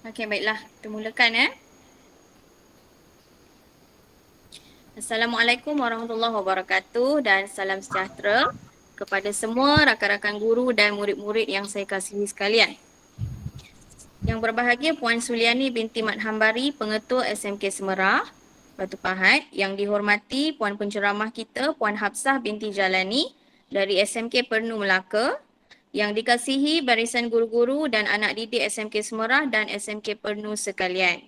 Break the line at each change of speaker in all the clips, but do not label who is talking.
Okey, baiklah. Kita mulakan ya. Assalamualaikum warahmatullahi wabarakatuh dan salam sejahtera kepada semua rakan-rakan guru dan murid-murid yang saya kasihi sekalian. Yang berbahagia Puan SULIYANI binti MD.HAMBARI, Pengetua SMK Semerah, Batu Pahat. Yang dihormati Puan Penceramah kita, Puan HABSAH binti JALANI dari SMK Pernu Melaka. Yang dikasihi barisan guru-guru dan anak didik SMK Semerah dan SMK Pernu sekalian.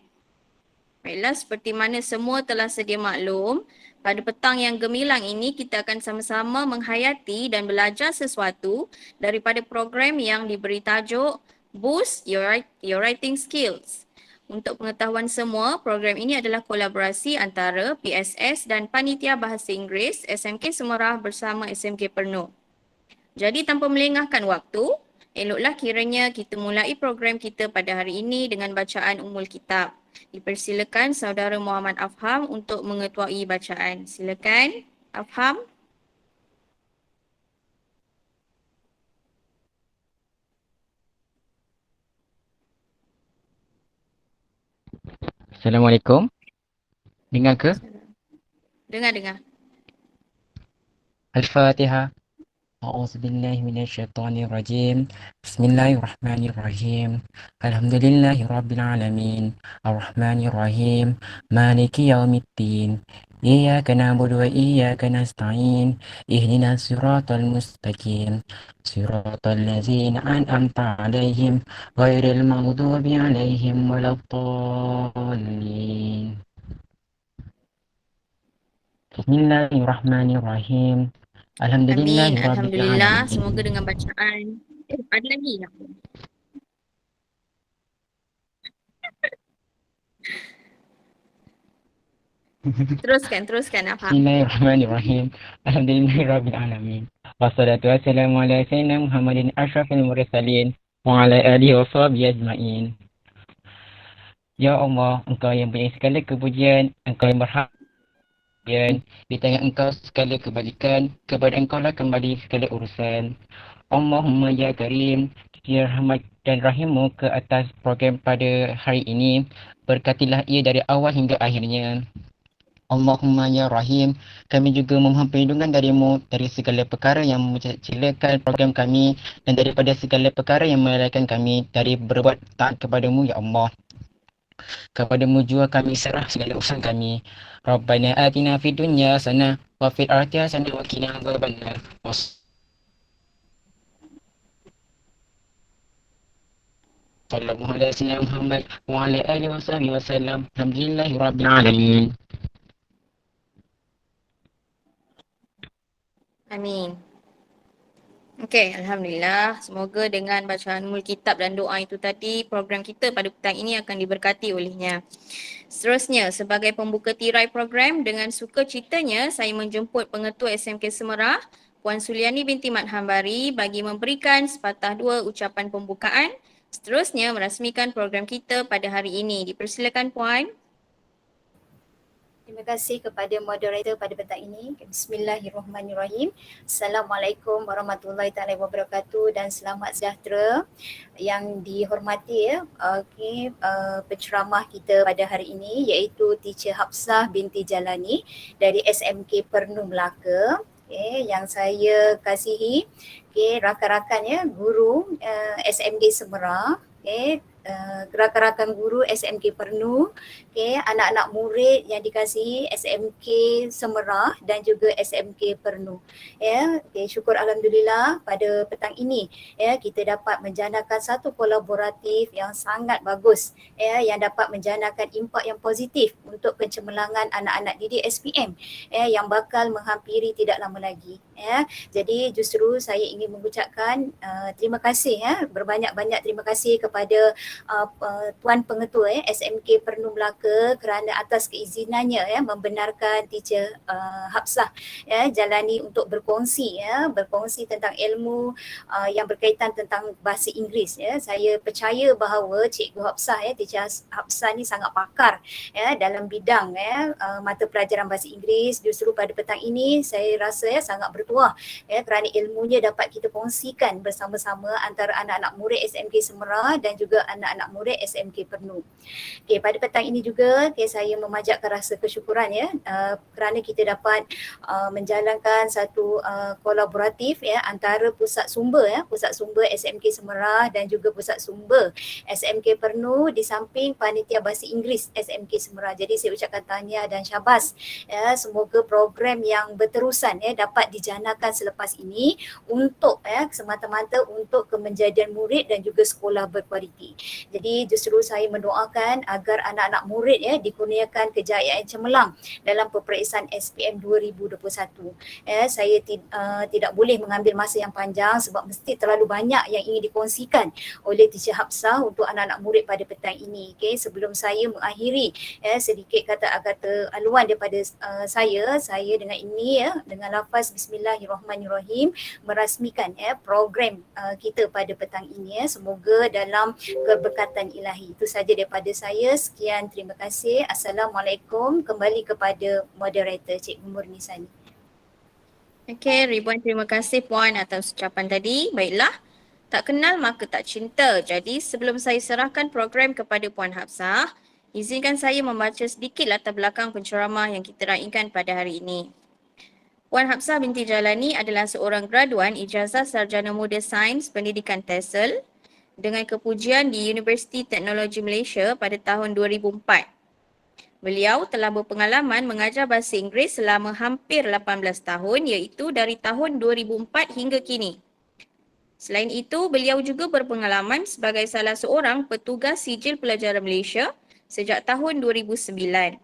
Baiklah, seperti mana semua telah sedia maklum, pada petang yang gemilang ini kita akan sama-sama menghayati dan belajar sesuatu daripada program yang diberi tajuk Boost Your Writing Skills. Untuk pengetahuan semua, program ini adalah kolaborasi antara PSS dan Panitia Bahasa Inggeris SMK Semerah bersama SMK Pernu. Jadi tanpa melengahkan waktu, eloklah kiranya kita mulai program kita pada hari ini dengan bacaan Ummul Kitab. Dipersilakan saudara Muhammad Afham untuk mengetuai bacaan. Silakan, Afham.
Assalamualaikum. Dengar ke?
Dengar.
Al-Fatihah. A'udzubillahi minasyaitonirrajim. Bismillahirrahmanirrahim. Alhamdulillahirabbil alamin. Arrahmanirrahim. Maliki yaumiddin. Iyyaka na'budu wa iyyaka nasta'in. Ihdinas siratal mustaqim. Siratal ladzina an'amta 'alaihim ghairil maghdubi 'alaihim waladdallin. Bismillahirrahmanirrahim.
Amin.
Alhamdulillahirabbil
Alhamdulillah.
alamin.
Semoga dengan bacaan. Ada lagi tak? Teruskan Afham.
Bismillahirrahmanirrahim. Alhamdulillahirabbil alamin. Wassalatu wassalamu ala sayyidina Muhammadin asyrafil mursalin wa ala alihi wa sahbihi ajmain. Ya Allah, Engkau yang punya segala kepujian, Engkau yang berhak di tangan Engkau segala kebaikan, kepada Engkau lah kembali segala urusan. Allahumma ya Karim, ya rahmat dan rahimmu ke atas program pada hari ini. Berkatilah ia dari awal hingga akhirnya. Allahumma ya Rahim, kami juga memohon perlindungan darimu dari segala perkara yang mencelakan program kami dan daripada segala perkara yang melalaikan kami dari berbuat taat kepadamu ya Allah. Kepadamu jua kami serah segala urusan kami. Rabbana atina fid dunya hasanah wa fil akhirati hasanah wa qina adzabannar. Sallallahu alaihi wasallam Muhammad wa ala alihi wasallam. Alhamdulillahirabbil alamin.
Amin. Okey, Alhamdulillah. Semoga dengan bacaan Ummul Kitab dan doa itu tadi, program kita pada petang ini akan diberkati olehnya. Seterusnya, sebagai pembuka tirai program, dengan suka citanya saya menjemput Pengetua SMK Semerah, Puan SULIYANI binti MD.HAMBARI bagi memberikan sepatah dua ucapan pembukaan. Seterusnya, merasmikan program kita pada hari ini. Dipersilakan Puan.
Terima kasih kepada moderator pada petang ini. Bismillahirrahmanirrahim. Assalamualaikum warahmatullahi wabarakatuh dan selamat sejahtera yang dihormati penceramah kita pada hari ini iaitu Teacher HABSAH binti JALANI dari SMK Pernu Melaka. Yang saya kasihi rakan-rakan guru SMK Semerah, rakan-rakan guru SMK Pernu, anak-anak murid yang dikasihi SMK Semerah dan juga SMK Pernu. Syukur alhamdulillah pada petang ini kita dapat menjanakan satu kolaboratif yang sangat bagus yang dapat menjanakan impak yang positif untuk pencemerlangan anak-anak didik SPM yang bakal menghampiri tidak lama lagi. Jadi justru saya ingin mengucapkan terima kasih berbanyak-banyak terima kasih kepada Tuan Pengetua SMK Pernu Melaka kerana atas keizinannya membenarkan Teacher HABSAH JALANI untuk berkongsi tentang ilmu yang berkaitan tentang bahasa Inggeris. Saya percaya bahawa Cikgu HABSAH Teacher HABSAH ni sangat pakar dalam bidang mata pelajaran bahasa Inggeris. Justru pada petang ini saya rasa sangat bertuah kerana ilmunya dapat kita kongsikan bersama-sama antara anak-anak murid SMK Semerah dan juga anak anak-anak murid SMK Pernu. Okay, pada petang ini juga saya memanjatkan rasa kesyukuran kerana kita dapat menjalankan satu kolaboratif antara pusat sumber SMK Semerah dan juga pusat sumber SMK Pernu di samping panitia bahasa Inggeris SMK Semerah. Jadi saya ucapkan tahniah dan syabas. Semoga program yang berterusan dapat dijanakan selepas ini untuk semata-mata untuk kemenjadian murid dan juga sekolah berkualiti. Jadi justru saya mendoakan agar anak-anak murid dikurniakan kejayaan yang cemerlang dalam peperiksaan SPM 2021. Saya tidak boleh mengambil masa yang panjang sebab mesti terlalu banyak yang ingin dikongsikan oleh Teacher Habsah untuk anak-anak murid pada petang ini. Sebelum saya mengakhiri sedikit kata-kata aluan daripada saya dengan ini dengan lafaz Bismillahirrahmanirrahim merasmikan program kita pada petang ini. Semoga dalam keberkatan ilahi. Itu saja daripada saya. Sekian, terima kasih. Assalamualaikum. Kembali kepada moderator Cikgu Murni SANI.
Okey, ribuan terima kasih Puan atas ucapan tadi. Baiklah, tak kenal maka tak cinta. Jadi sebelum saya serahkan program kepada Puan Habsah, izinkan saya membaca sedikit latar belakang penceramah yang kita raikan pada hari ini. Puan Habsah binti Jalani adalah seorang graduan ijazah Sarjana Muda Sains Pendidikan TESOL dengan kepujian di Universiti Teknologi Malaysia pada tahun 2004. Beliau telah berpengalaman mengajar bahasa Inggeris selama hampir 18 tahun iaitu dari tahun 2004 hingga kini. Selain itu, beliau juga berpengalaman sebagai salah seorang petugas sijil pelajar Malaysia sejak tahun 2009.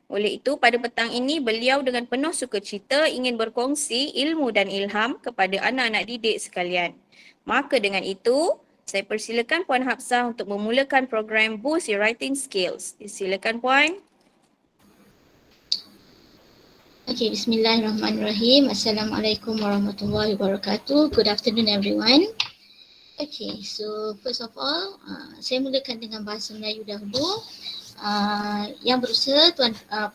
Oleh itu, pada petang ini beliau dengan penuh sukacita ingin berkongsi ilmu dan ilham kepada anak-anak didik sekalian. Maka dengan itu, saya persilakan Puan Habsah untuk memulakan program Boost Your Writing Skills. Silakan Puan.
Okay, bismillahirrahmanirrahim. Assalamualaikum warahmatullahi wabarakatuh. Good afternoon everyone. Okay, so first of all, saya mulakan dengan bahasa Melayu dahulu. Yang berusaha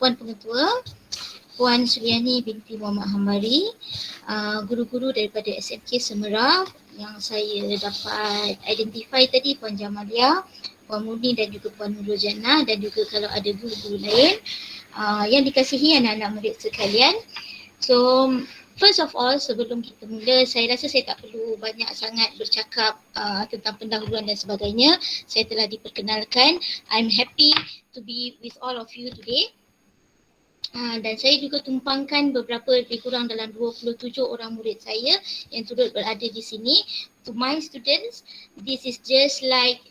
Puan Pengetua, Puan SULIYANI binti MD.HAMBARI, guru-guru daripada SMK Semerah yang saya dapat identify tadi, Puan Jamalia, Puan MURNI dan juga Puan Nurujana, dan juga kalau ada guru-guru lain yang dikasihi anak-anak murid sekalian. So first of all, sebelum kita mula, saya rasa saya tak perlu banyak sangat bercakap tentang pendahuluan dan sebagainya. Saya telah diperkenalkan. I'm happy to be with all of you today. Dan saya juga tumpangkan beberapa lebih kurang dalam 27 orang murid saya yang turut berada di sini. To my students, this is just like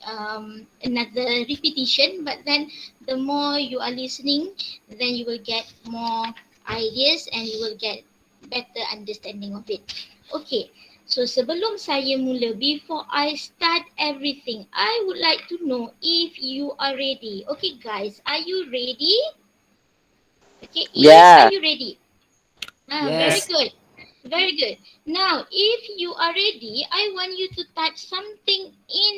another repetition, but then the more you are listening, then you will get more ideas and you will get better understanding of it. Okay, so sebelum saya mula, before I start everything, I would like to know if you are ready. Okay guys, are you ready? Okay,
Yeah.
are you ready?
Yes.
Very good. Very good. Now, if you are ready, I want you to type something in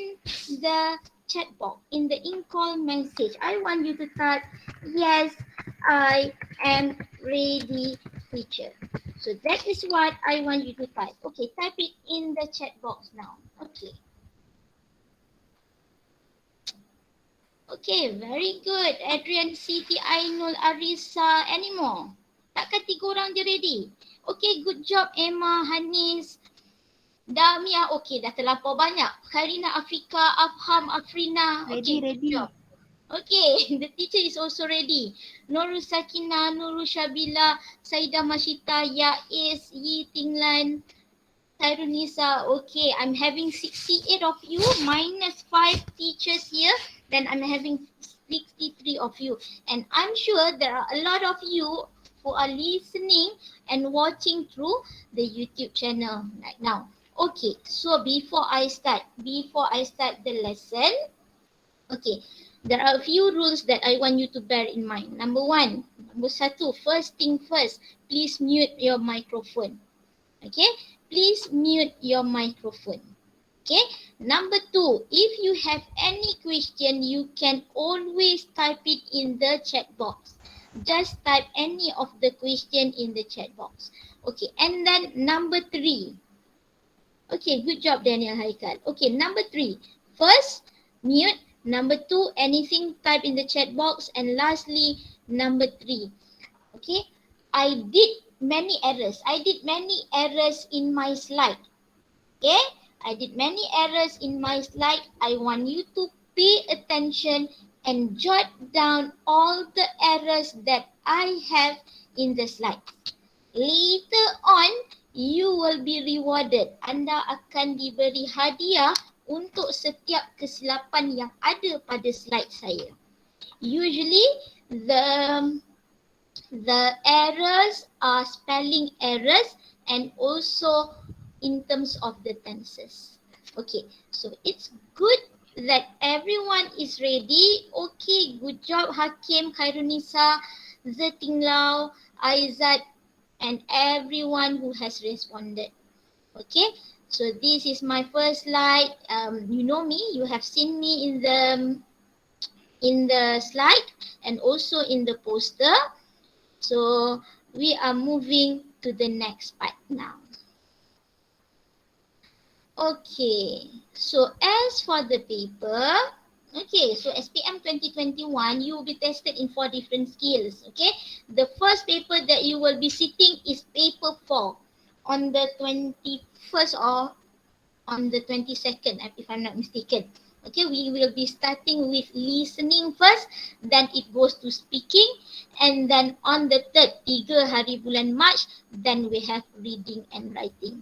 the chat box, in the in-call message. I want you to type, yes, I am ready, teacher. So that is what I want you to type. Okay, type it in the chat box now. Okay. Okay, very good. Adrian, Siti, Ainul, Arisa, any more? Takkan 3 orang je ready? Okay, good job Emma, Hanis, Damia. Okay, dah terlampau banyak. Karina, Afika, Afham, Afrina. Okay, ready. Good job. Okay, the teacher is also ready. Nurul Sakina, Nurul Shabila, Saida Mashita, Yais, Yi Tinglan, Tairunisa. Okay, I'm having 68 of you minus 5 teachers here. Then I'm having 63 of you. And I'm sure there are a lot of you who are listening and watching through the YouTube channel right now. Okay, so before I start the lesson, okay, there are a few rules that I want you to bear in mind. Number 1, first thing first, please mute your microphone. Okay, please mute your microphone. Okay, number 2, if you have any question, you can always type it in the chat box. Just type any of the question in the chat box. Okay, and then number 3. Okay, good job Daniel Haikal. Okay, number 3. First, mute. Number 2, anything type in the chat box. And lastly, number 3. Okay, I did many errors. I did many errors in my slide. Okay, I did many errors in my slide. I want you to pay attention and jot down all the errors that I have in the slide. Later on, you will be rewarded. Anda akan diberi hadiah untuk setiap kesilapan yang ada pada slide saya. Usually, the errors are spelling errors and also in terms of the tenses. Okay, so it's good that everyone is ready. Okay, good job Hakim, Khairunisa, Zetinglau, Aizat, and everyone who has responded. Okay, so this is my first slide. You know me, you have seen me in the slide and also in the poster. So we are moving to the next part now. Okay, so as for the paper, okay, so SPM 2021, you will be tested in 4 different skills. Okay, the first paper that you will be sitting is paper 4 on the 21st or on the 22nd, if I'm not mistaken. Okay, we will be starting with listening first, then it goes to speaking, and then on the 3rd, 3 hari bulan March, then we have reading and writing.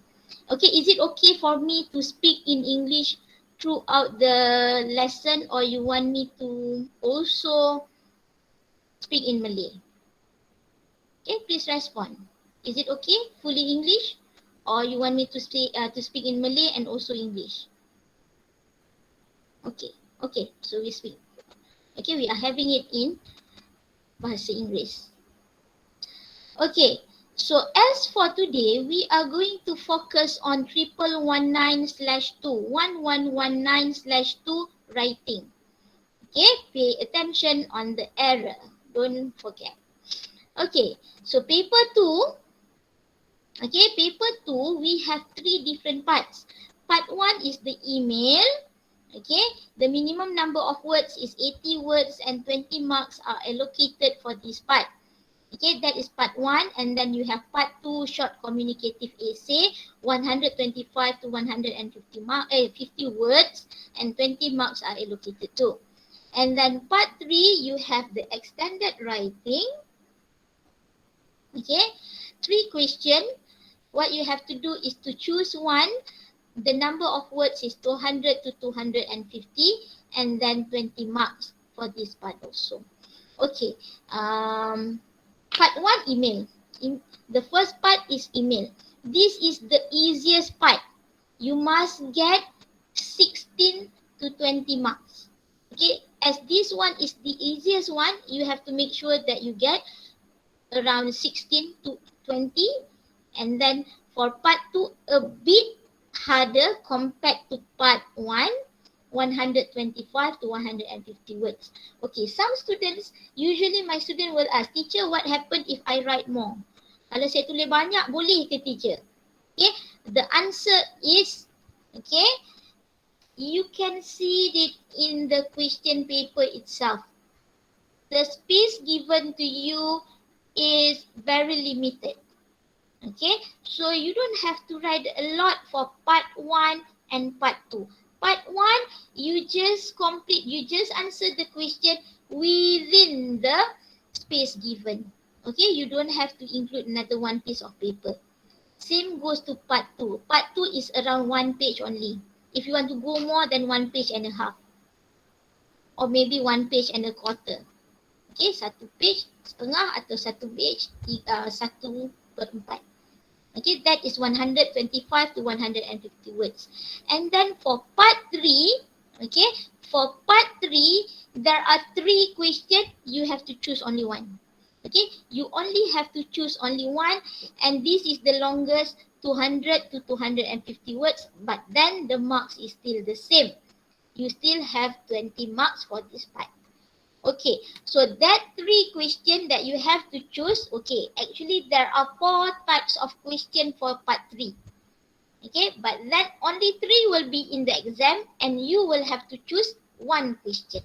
Okay, is it okay for me to speak in English throughout the lesson, or you want me to also speak in Malay? Okay, please respond. Is it okay, fully English, or you want me to speak in Malay and also English? Okay, so we speak. Okay, we are having it in Bahasa Inggeris. Okay, so as for today, we are going to focus on 1119/2, 1119/2 writing. Okay, pay attention on the error. Don't forget. Okay, so paper 2. Okay, paper 2, we have 3 different parts. Part 1 is the email. Okay, the minimum number of words is 80 words and 20 marks are allocated for this part. Okay, that is part 1, and then you have part 2, short communicative essay, 125 to 150 50 words and 20 marks are allocated too. And then part 3, you have the extended writing. Okay, 3 questions. What you have to do is to choose one. The number of words is 200 to 250 and then 20 marks for this part also. Okay, part 1, email. The first part is email. This is the easiest part. You must get 16 to 20 marks. Okay, as this one is the easiest one, you have to make sure that you get around 16 to 20. And then for part 2, a bit harder compared to part 1, 125 to 150 words. Okay, some students, usually my student will ask, teacher, what happen if I write more? Kalau saya tulis banyak, boleh ke teacher? Okay, the answer is, okay, you can see it in the question paper itself. The space given to you is very limited. Okay, so you don't have to write a lot for part 1 and part 2. Part 1, you just answer the question within the space given. Okay, you don't have to include another one piece of paper. Same goes to part 2. Part 2 is around 1 page only. If you want to go more than 1 page and a half, or maybe 1 page and a quarter. Okay, 1 page setengah atau 1 page 1/4. Okay, that is 125 to 150 words. And then for part 3, okay, for part 3, there are 3 questions. You have to choose only one. Okay, you only have to choose only one, and this is the longest, 200 to 250 words, but then the marks is still the same. You still have 20 marks for this part. Okay, so that 3 questions that you have to choose, okay, actually there are 4 types of question for part 3. Okay, but then only 3 will be in the exam and you will have to choose one question.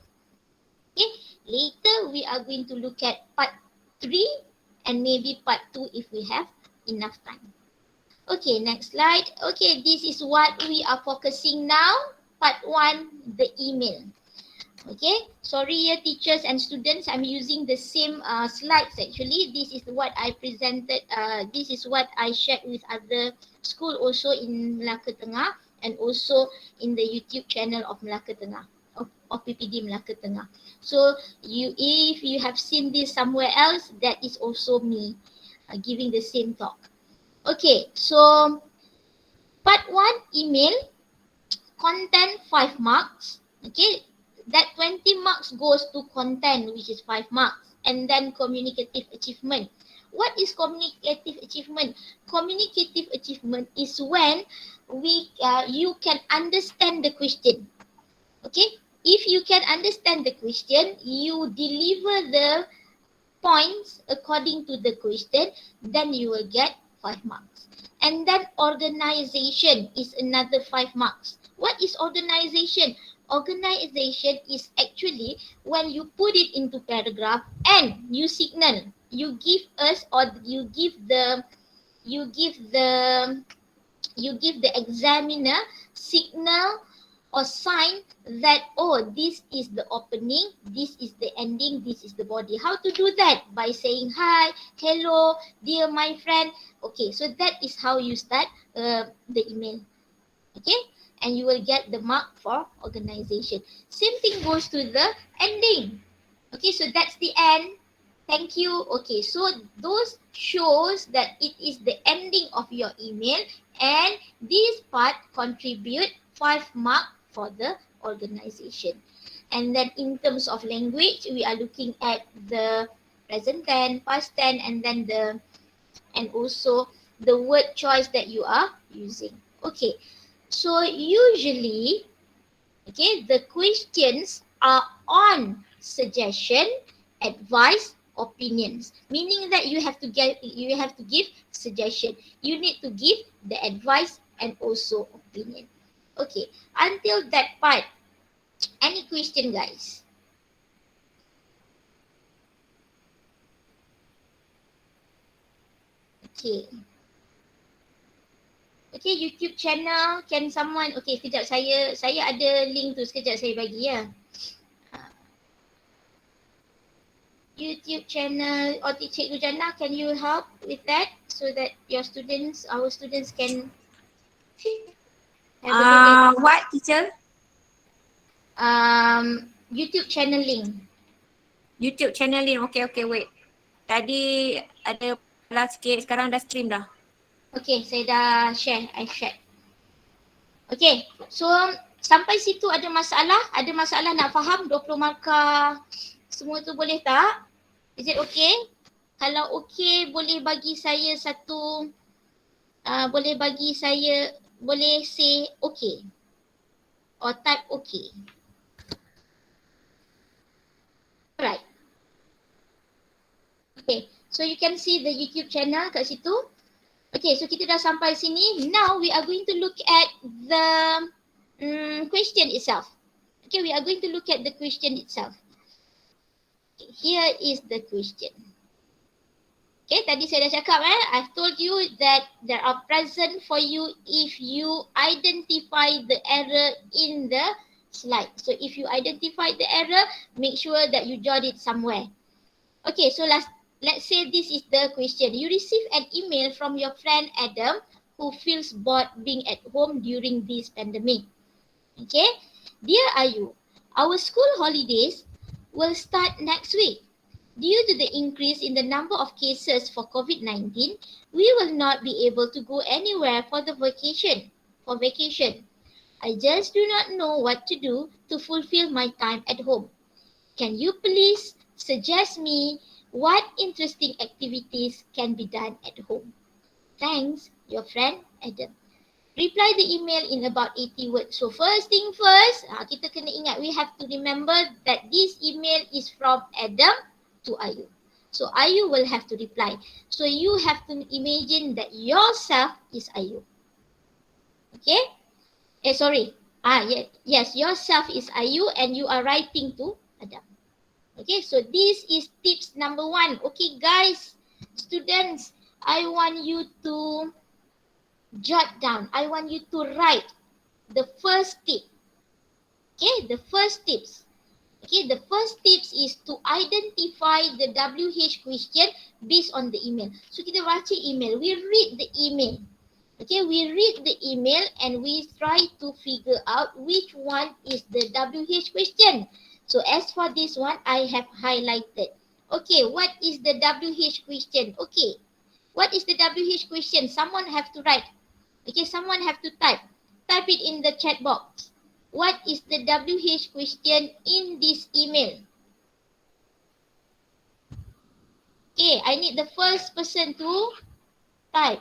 Okay, later we are going to look at part 3 and maybe part 2 if we have enough time. Okay, next slide. Okay, this is what we are focusing now. Part 1, the email. Okay, sorry teachers and students, I'm using the same slides actually. This is what I presented, this is what I shared with other school also in Melaka Tengah and also in the YouTube channel of Melaka Tengah, of PPD Melaka Tengah. So if you have seen this somewhere else, that is also me giving the same talk. Okay, so part 1, email, content 5 marks. Okay, that 20 marks goes to content, which is 5 marks, and then communicative achievement. What is communicative achievement? Communicative achievement is when you can understand the question. Okay, if you can understand the question, you deliver the points according to the question, then you will get 5 marks. And then organization is another 5 marks. What is organization? Organization is actually when you put it into paragraph and you signal, you give us, or you give the examiner signal or sign that, oh, this is the opening, this is the ending, this is the body. How to do that? By saying hi, hello, dear my friend. Okay, so that is how you start the email. Okay, and you will get the mark for organization. Same thing goes to the ending. Okay, so that's the end. Thank you. Okay, so those shows that it is the ending of your email, and this part contribute 5 mark for the organization. And then in terms of language, we are looking at the present tense, past tense, and then and also the word choice that you are using. Okay, so usually, okay, the questions are on suggestion, advice, opinions, meaning that you have to give suggestion. You need to give the advice and also opinion. Okay, until that part, any question, guys? Okay. Okay, YouTube channel, can someone, okay, sekejap, saya ada link tu, sekejap saya bagi ya. YouTube channel Cikgu Jana, can you help with that so that your students, our students can have a look at
What, teacher?
YouTube channel link.
YouTube channel ni. Okay, wait. Tadi ada last sikit, sekarang dah stream dah.
Okay, saya dah share, I share. Okay, so sampai situ ada masalah? Ada masalah nak faham 20 markah semua tu boleh tak? Is it okay? Kalau okay, boleh bagi saya satu, boleh say okay or type okay. Alright. Okay, so you can see the YouTube channel kat situ. Okay, so kita dah sampai sini. Now we are going to look at the question itself. Okay, we are going to look at the question itself. Okay, here is the question. Okay, tadi saya dah cakap I've told you that there are present for you if you identify the error in the slide. So if you identify the error, make sure that you jot it somewhere. Okay, so let's say this is the question. You receive an email from your friend Adam who feels bored being at home during this pandemic. Okay, dear Ayu, our school holidays will start next week. Due to the increase in the number of cases for COVID-19, we will not be able to go anywhere for vacation. I just do not know what to do to fulfill my time at home. Can you please suggest me what interesting activities can be done at home? Thanks, your friend Adam. Reply the email in about 80 words. So first thing first, kita kena ingat, we have to remember that this email is from Adam to Ayu. So Ayu will have to reply. So you have to imagine that yourself is Ayu. Okay? Yes, yourself is Ayu and you are writing to Adam. Okay, so this is tips number 1. Okay guys, students, I want you to jot down. I want you to write the first tip. Okay, the first tips. Okay, the first tips is to identify the WH question based on the email. So kita baca email, we read the email. Okay, we read the email and we try to figure out which one is the WH question. So as for this one, I have highlighted. Okay, what is the WH question? Okay, what is the WH question? Someone have to write. Okay, someone have to type. Type it in the chat box. What is the WH question in this email? Okay, I need the first person to type.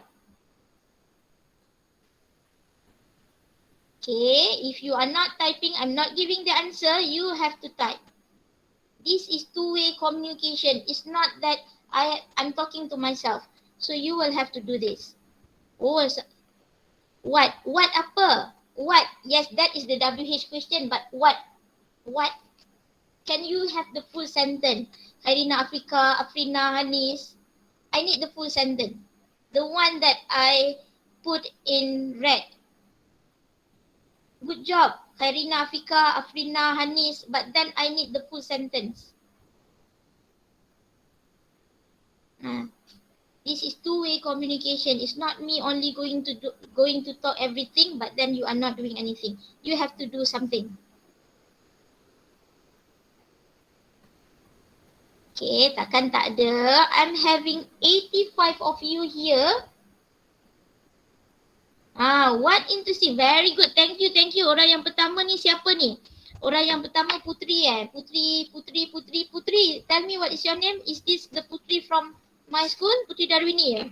Okay, if you are not typing, I'm not giving the answer, you have to type. This is two-way communication. It's not that I'm talking to myself. So you will have to do this. Oh, what? What apa? What? Yes, that is the WH question, but what? What? Can you have the full sentence? Harina Afrika, Afrina Hanis. I need the full sentence. The one that I put in red. Good job, Khairina, Afika, Afrina, Hanis, but then I need the full sentence. This is two-way communication. It's not me only going to talk everything, but then you are not doing anything. You have to do something. Okay, takkan tak ada. I'm having 85 of you here. What interesting. Very good. Thank you. Orang yang pertama ni siapa ni? Orang yang pertama Putri Putri. Tell me what is your name? Is this the Putri from my school? Putri Darwini ya?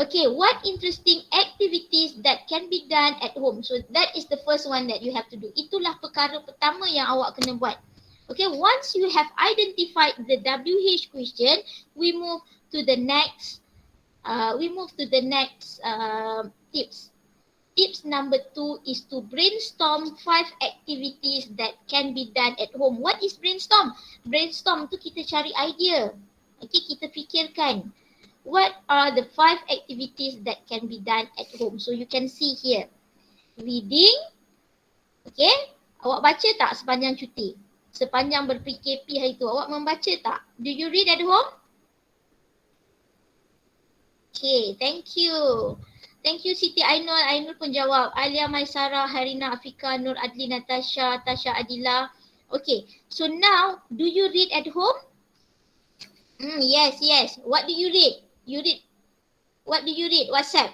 Okay, what interesting activities that can be done at home? So that is the first one that you have to do. Itulah perkara pertama yang awak kena buat. Okay, once you have identified the WH question, we move to the next tips. Tips number 2 is to brainstorm 5 activities that can be done at home. What is brainstorm? Brainstorm tu kita cari idea. Okay, kita fikirkan. What are the 5 activities that can be done at home? So you can see here. Reading. Okay, awak baca tak sepanjang cuti? Sepanjang ber-PKP hari tu, awak membaca tak? Do you read at home? Okay, thank you. Thank you Siti Ainul. Ainul pun jawab. Alia, Maisara, Harina, Afika, Nur Adli, Natasha, Tasha, Adila. Okay, so now, do you read at home? Yes. What do you read? What do you read? WhatsApp.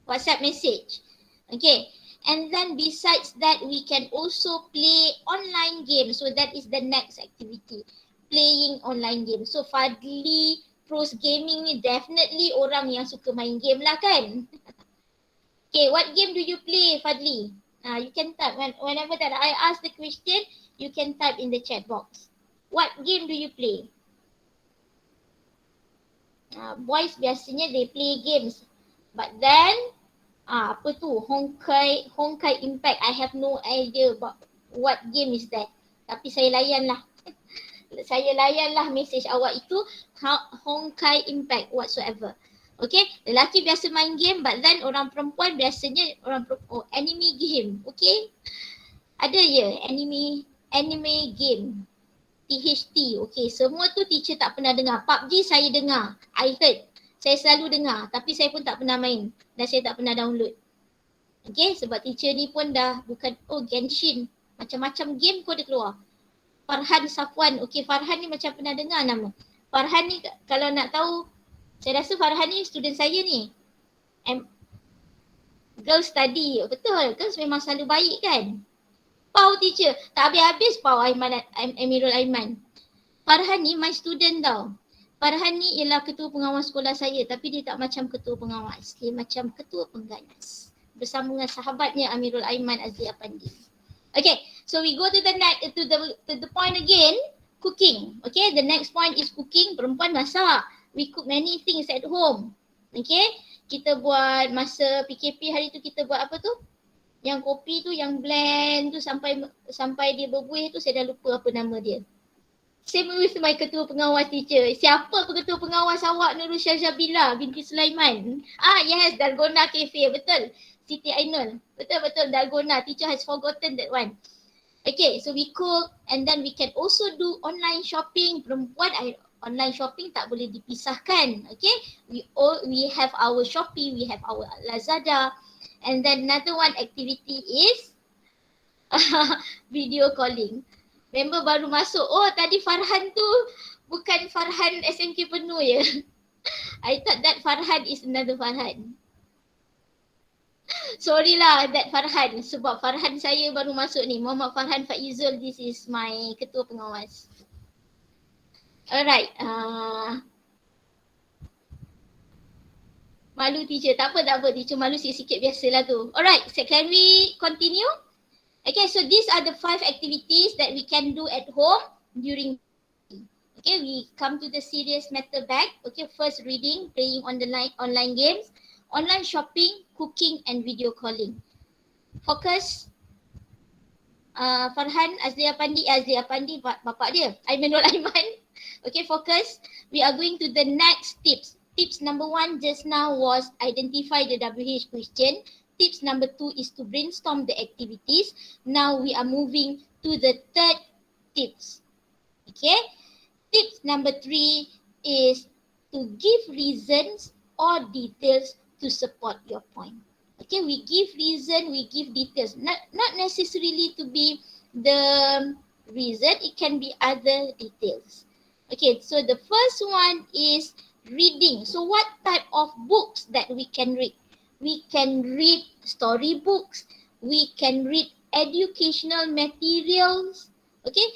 WhatsApp message. Okay, and then besides that, we can also play online games. So that is the next activity. Playing online games. So Fadli, pros gaming ni definitely orang yang suka main game lah kan. Okay, what game do you play Fadli? You can type whenever that I ask the question, you can type in the chat box. What game do you play? Boys biasanya they play games. But then, apa tu? Honkai Impact. I have no idea about what game is that. Tapi saya layan lah. Saya layanlah mesej awak itu Honkai Impact whatsoever. Okay, lelaki biasa main game, but then orang perempuan biasanya anime game. Okay, ada ya anime game THT. Okay, semua tu teacher tak pernah dengar. PUBG saya dengar, I heard, saya selalu dengar, tapi saya pun tak pernah main dan saya tak pernah download. Okay, sebab teacher ni pun dah bukan, Genshin, macam-macam game kau dia keluar. Farhan Safwan. Okay, Farhan ni macam pernah dengar nama. Farhan ni kalau nak tahu, saya rasa Farhan ni student saya ni. Girl study. Betul, girls memang selalu baik kan? Pau teacher. Tak habis-habis Pau Amirul Aiman. Farhan ni my student tau. Farhan ni ialah ketua pengawas sekolah saya, tapi dia tak macam ketua pengawas. Dia macam ketua pengganas. Bersama dengan sahabatnya Amirul Aiman Azli Apandi. Okay, so we go to the point again, cooking. Okay, the next point is cooking. Perempuan masak. We cook many things at home. Okay, kita buat masa PKP hari tu, kita buat apa tu? Yang kopi tu, yang blend tu sampai dia berbuih tu, saya dah lupa apa nama dia. Same with my ketua pengawas teacher. Siapa ketua pengawas awak? Nurul Syazabila binti Sulaiman. Yes, Dalgona Cafe, betul. Siti Ainul. Betul, Dalgona. Teacher has forgotten that one. Okay, so we cook and then we can also do online shopping. Perempuan, online shopping tak boleh dipisahkan. Okay, we have our Shopee, we have our Lazada. And then another one activity is video calling. Member baru masuk. Oh, tadi Farhan tu bukan Farhan SMK penuh ya. I thought that Farhan is another Farhan. Sorry lah that Farhan. Sebab Farhan saya baru masuk ni. Muhammad Farhan Faizul, this is my ketua pengawas. Alright. Malu teacher. Tak apa teacher. Malu sikit-sikit biasalah tu. Alright. So can we continue? Okay, so these are the 5 activities that we can do at home during. Okay, we come to the serious matter back. Okay, first reading, playing on the online games, online shopping, cooking and video calling. Focus. Farhan Azlia Pandi, bapak dia. Aimanul Aiman. Okay, focus. We are going to the next tips. Tips number 1 just now was identify the WH question. Tips number 2 is to brainstorm the activities. Now we are moving to the third tips. Okay. Tips number 3 is to give reasons or details to support your point. Okay, we give reason, we give details. Not necessarily to be the reason, it can be other details. Okay, so the first one is reading. So what type of books that we can read? We can read storybooks. We can read educational materials. Okay,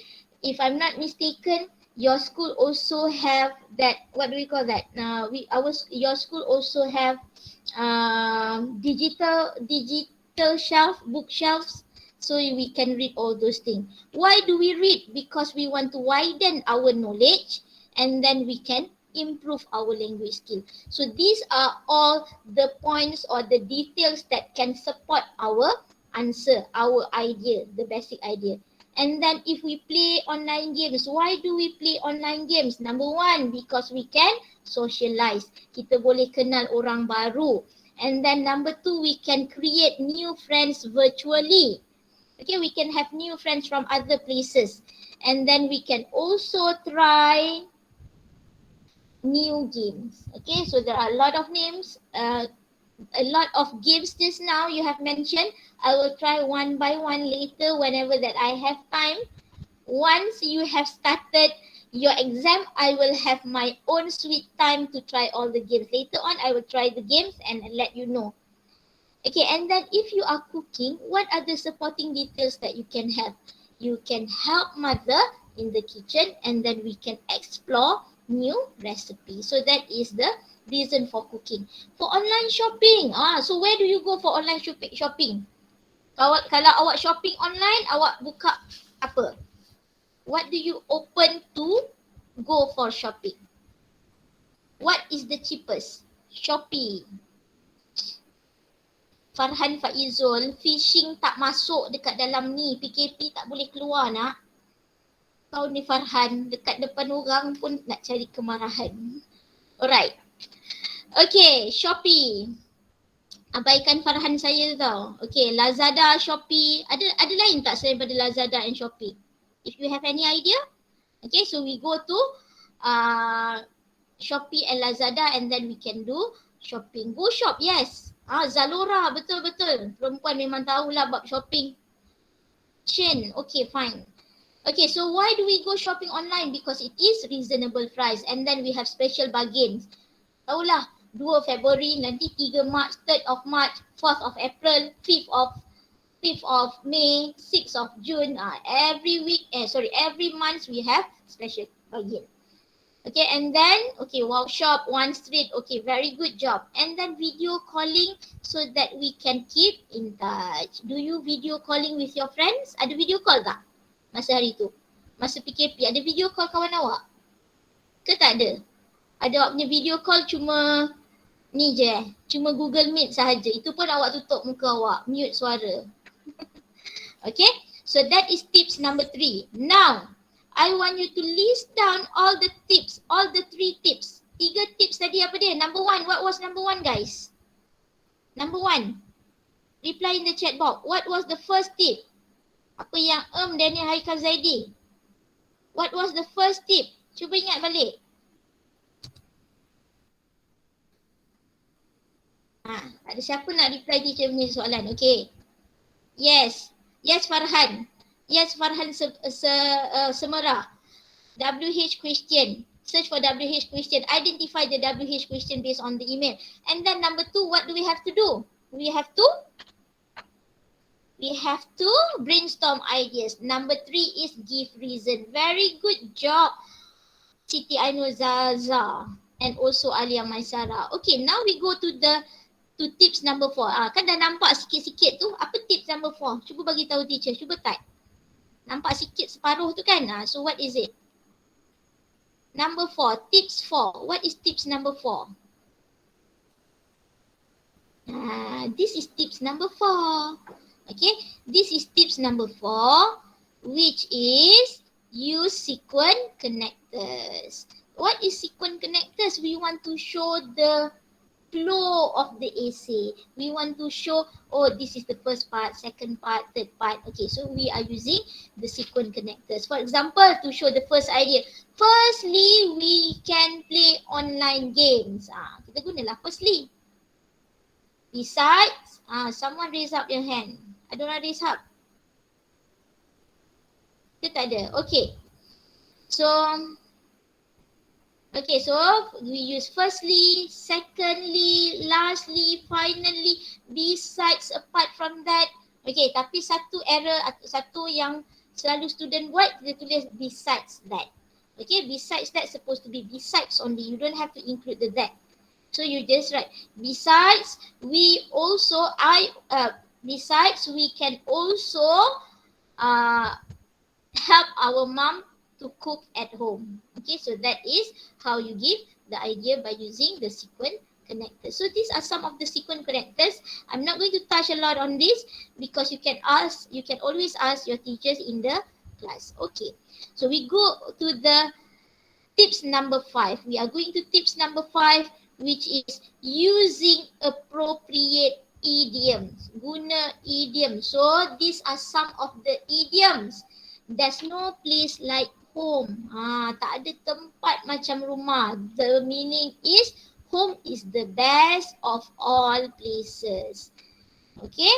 if I'm not mistaken, your school also have that. What do we call that? Your school also have digital bookshelves. So we can read all those things. Why do we read? Because we want to widen our knowledge, and then we can improve our language skill. So these are all the points or the details that can support our answer, our idea, the basic idea. And then if we play online games, why do we play online games? Number 1, because we can socialize. Kita boleh kenal orang baru. And then number 2, we can create new friends virtually. Okay, we can have new friends from other places. And then we can also try new games. Okay, so there are a lot of names, a lot of games just now you have mentioned. I will try one by one later whenever that I have time. Once you have started your exam, I will have my own sweet time to try all the games. Later on, I will try the games and let you know. Okay, and then if you are cooking, what are the supporting details that you can have? You can help mother in the kitchen, and then we can explore new recipe. So that is the reason for cooking. For online shopping, so where do you go for online shopping? Kalau awak shopping online, awak buka apa? What do you open to go for shopping? What is the cheapest? Shopee. Farhan Faizul, fishing tak masuk dekat dalam ni. PKP tak boleh keluar nak. Kau ni Farhan, dekat depan orang pun nak cari kemarahan. Alright. Okay, Shopee. Abaikan Farhan saya tau. Okay, Lazada, Shopee. Ada lain tak selain pada Lazada and Shopee? If you have any idea? Okay, so we go to Shopee and Lazada and then we can do shopping. Go shop, yes. Zalora, betul-betul. Perempuan memang tahulah bab shopping. Chain, okay fine. Okay, so why do we go shopping online? Because it is reasonable price and then we have special bargains. Tahulah, 2 Februari, nanti 3 March, 3rd of March, 4th of April, 5th of May, 6th of June. Every month we have special bargain. Okay, and then, okay, wow shop, one street, okay, very good job. And then video calling so that we can keep in touch. Do you video calling with your friends? Ada video call tak? Masa hari tu? Masa PKP, ada video call kawan awak? Ke tak ada? Ada awak punya video call cuma Ni je cuma Google Meet sahaja. Itu pun awak tutup muka awak, mute suara. Okay, so that is tips number 3. Now, I want you to list down all the tips, all the 3 tips. 3 tips tadi apa dia? Number 1, what was number 1 guys? Number 1, reply in the chat box. What was the first tip? Apa yang Daniel Haikal Zaidi? What was the first tip? Cuba ingat balik. Ada siapa nak reply teacher punya soalan? Okay. Yes. Yes Farhan. Yes Farhan Semerah. WH question. Search for WH question. Identify the WH question based on the email. And then number 2, what do we have to do? We have to brainstorm ideas. Number 3 is give reason. Very good job, Siti Ainul Zaza and also Alia Maisara. Okay, now we go to tips number 4. Kan dah nampak sikit-sikit tu. Apa tips number 4? Cuba bagi tahu teacher. Cuba type. Nampak sikit separuh tu kan? So what is it? Number 4. Tips 4. What is tips number 4? This is tips number 4. Okay. This is tips number 4, which is use sequence connectors. What is sequence connectors? We want to show the flow of the essay. We want to show, oh, this is the first part, second part, third part. Okay, so we are using the sequence connectors. For example, to show the first idea. Firstly, we can play online games. Kita gunalah firstly. Besides, someone raise up your hand. Ada orang raise up? Kita tak ada. Okay. So we use firstly, secondly, lastly, finally, besides, apart from that. Okay, tapi satu error, satu yang selalu student buat, kita tulis besides that. Okay, besides that supposed to be besides only. You don't have to include the that. So you just write besides, we can also help our mom to cook at home. Okay, so that is how you give the idea by using the sequence connectors. So these are some of the sequence connectors. I'm not going to touch a lot on this because you can always ask your teachers in the class. Okay, so we go to the tips number 5. We are going to tips number 5, which is using appropriate idioms. Guna idiom. So these are some of the idioms. There's no place like home. Tak ada tempat macam rumah. The meaning is home is the best of all places. Okay.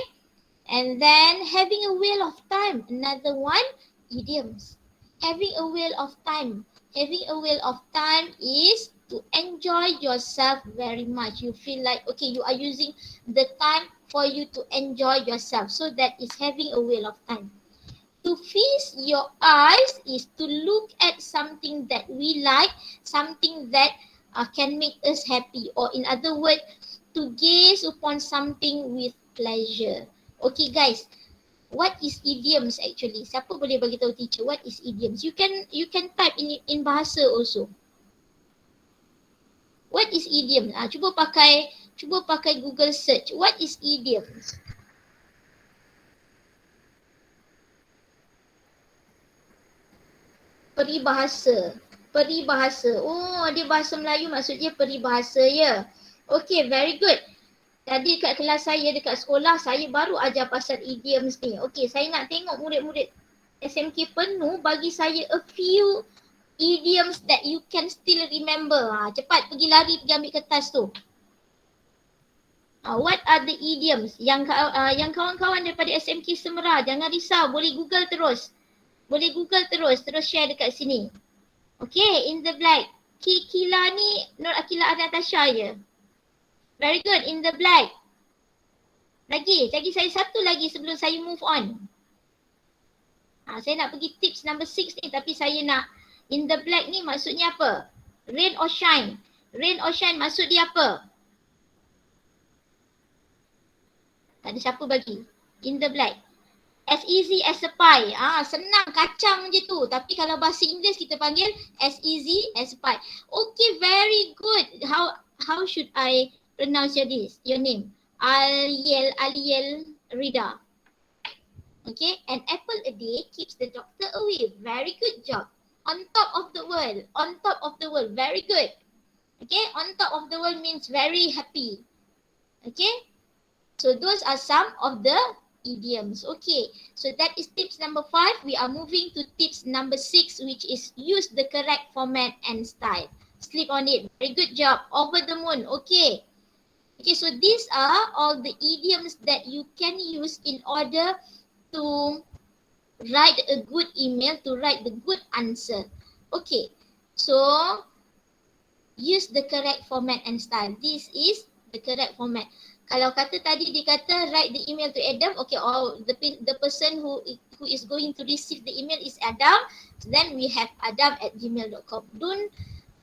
And then having a wheel of time. Another one, idioms. Having a wheel of time. Having a wheel of time is to enjoy yourself very much. You feel like, okay, you are using the time for you to enjoy yourself. So that is having a wheel of time. To feast your eyes is to look at something that we like, something that can make us happy, or in other words, to gaze upon something with pleasure. Okay guys, what is idioms actually? Siapa boleh bagi tahu teacher what is idioms? You can type in bahasa also. What is idiom? Cuba pakai Google search. What is idioms? Peribahasa. Oh, dia bahasa Melayu maksudnya peribahasa ya. Okay, very good. Tadi kat kelas saya dekat sekolah, saya baru ajar pasal idioms ni. Okay, saya nak tengok murid-murid SMK penuh bagi saya a few idioms that you can still remember. Cepat pergi lari pergi ambil kertas tu. What are the idioms? Yang kawan-kawan daripada SMK Semerah, jangan risau, boleh Google terus. Terus share dekat sini. Okay, in the black. Kila ni Nur Akila Natasha je. Very good, in the black. Lagi saya satu lagi sebelum saya move on. Saya nak pergi tips number 6 ni, tapi saya nak in the black ni maksudnya apa? Rain or shine. Rain or shine maksud dia apa? Tak ada siapa bagi. In the black. As easy as a pie. Senang, kacang je tu. Tapi kalau bahasa Inggeris kita panggil as easy as a pie. Okay, very good. How should I pronounce your name. Aliel Rida. Okay, an apple a day keeps the doctor away. Very good job. On top of the world. On top of the world. Very good. Okay, on top of the world means very happy. Okay, so those are some of the idioms. Okay, so that is tips number 5. We are moving to tips number 6, which is use the correct format and style. Sleep on it. Very good job. Over the moon. Okay. Okay, so these are all the idioms that you can use in order to write a good email, to write the good answer. Okay, so use the correct format and style. This is the correct format. Kalau kata tadi dia kata write the email to Adam, okay, or the person who is going to receive the email is Adam, then we have adam@gmail.com. Don't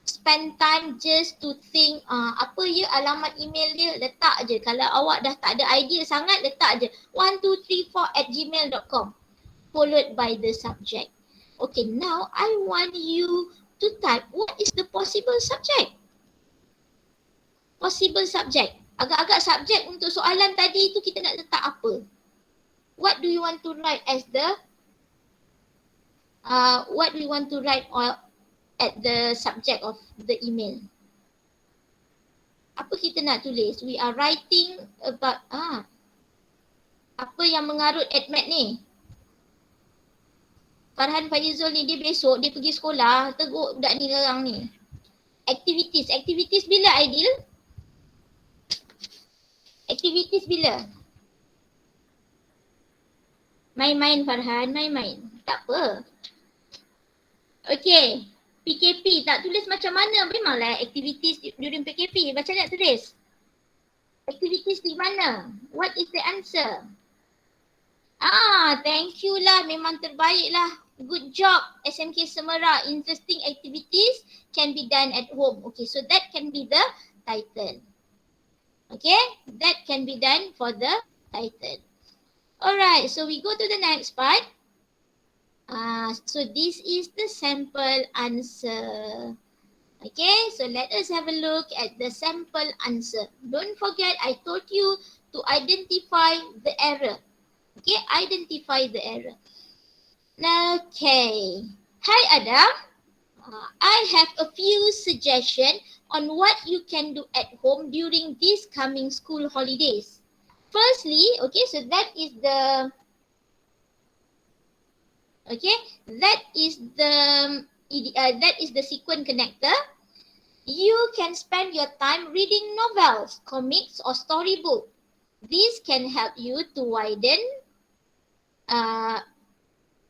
spend time just to think apa ya alamat email dia, letak je. Kalau awak dah tak ada idea sangat, letak je 1234@gmail.com followed by the subject. Okay, now I want you to type what is the possible subject. Possible subject. Agak-agak subjek untuk soalan tadi tu kita nak letak apa? What do you want to write as the what do you want to write at the subject of the email? Apa kita nak tulis? We are writing about apa yang mengarut admat ni? Farhan Faizul ni dia besok dia pergi sekolah, teruk budak ni sekarang ni. Activities. Activities bila Aidil? Activities bila? Main-main Farhan, main-main. Tak apa. Okay. PKP tak tulis macam mana? Memanglah activities during PKP. Macam nak tulis? Activities di mana? What is the answer? Thank you lah. Memang terbaik lah. Good job SMK Semerah. Interesting activities can be done at home. Okay, so that can be the title. Okay, that can be done for the title. Alright, so we go to the next part. So this is the sample answer. Okay, so let us have a look at the sample answer. Don't forget, I told you to identify the error. Okay, identify the error. Okay. Hi Adam. I have a few suggestions on what you can do at home during these coming school holidays. Firstly, okay, so that is the sequence connector. You can spend your time reading novels, comics or storybook. This can help you to widen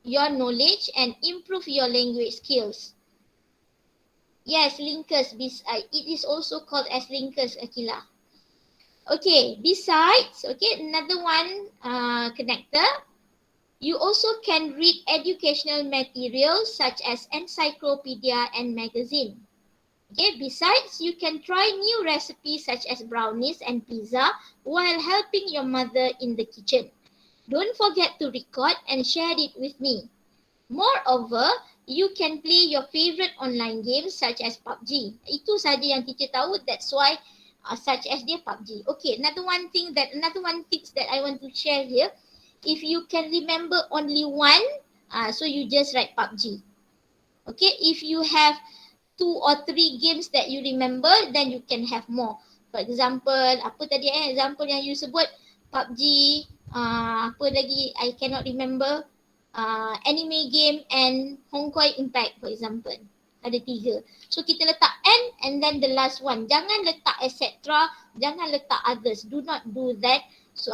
your knowledge and improve your language skills. Yes, linkers. It is also called as linkers, Akila. Okay, besides, okay, another one connector. You also can read educational materials such as encyclopedia and magazine. Okay, besides, you can try new recipes such as brownies and pizza while helping your mother in the kitchen. Don't forget to record and share it with me. Moreover, you can play your favorite online games such as PUBG. Itu saja yang teacher tahu, that's why such as dia PUBG. Okay, another one tips that I want to share here. If you can remember only one, so you just write PUBG. Okay, if you have 2 or 3 games that you remember, then you can have more. For example, apa tadi example yang you sebut? PUBG, apa lagi? I cannot remember. Anime game and Hongkong Impact, for example. Ada 3. So kita letak and then the last one. Jangan letak etc. Jangan letak others. Do not do that. So,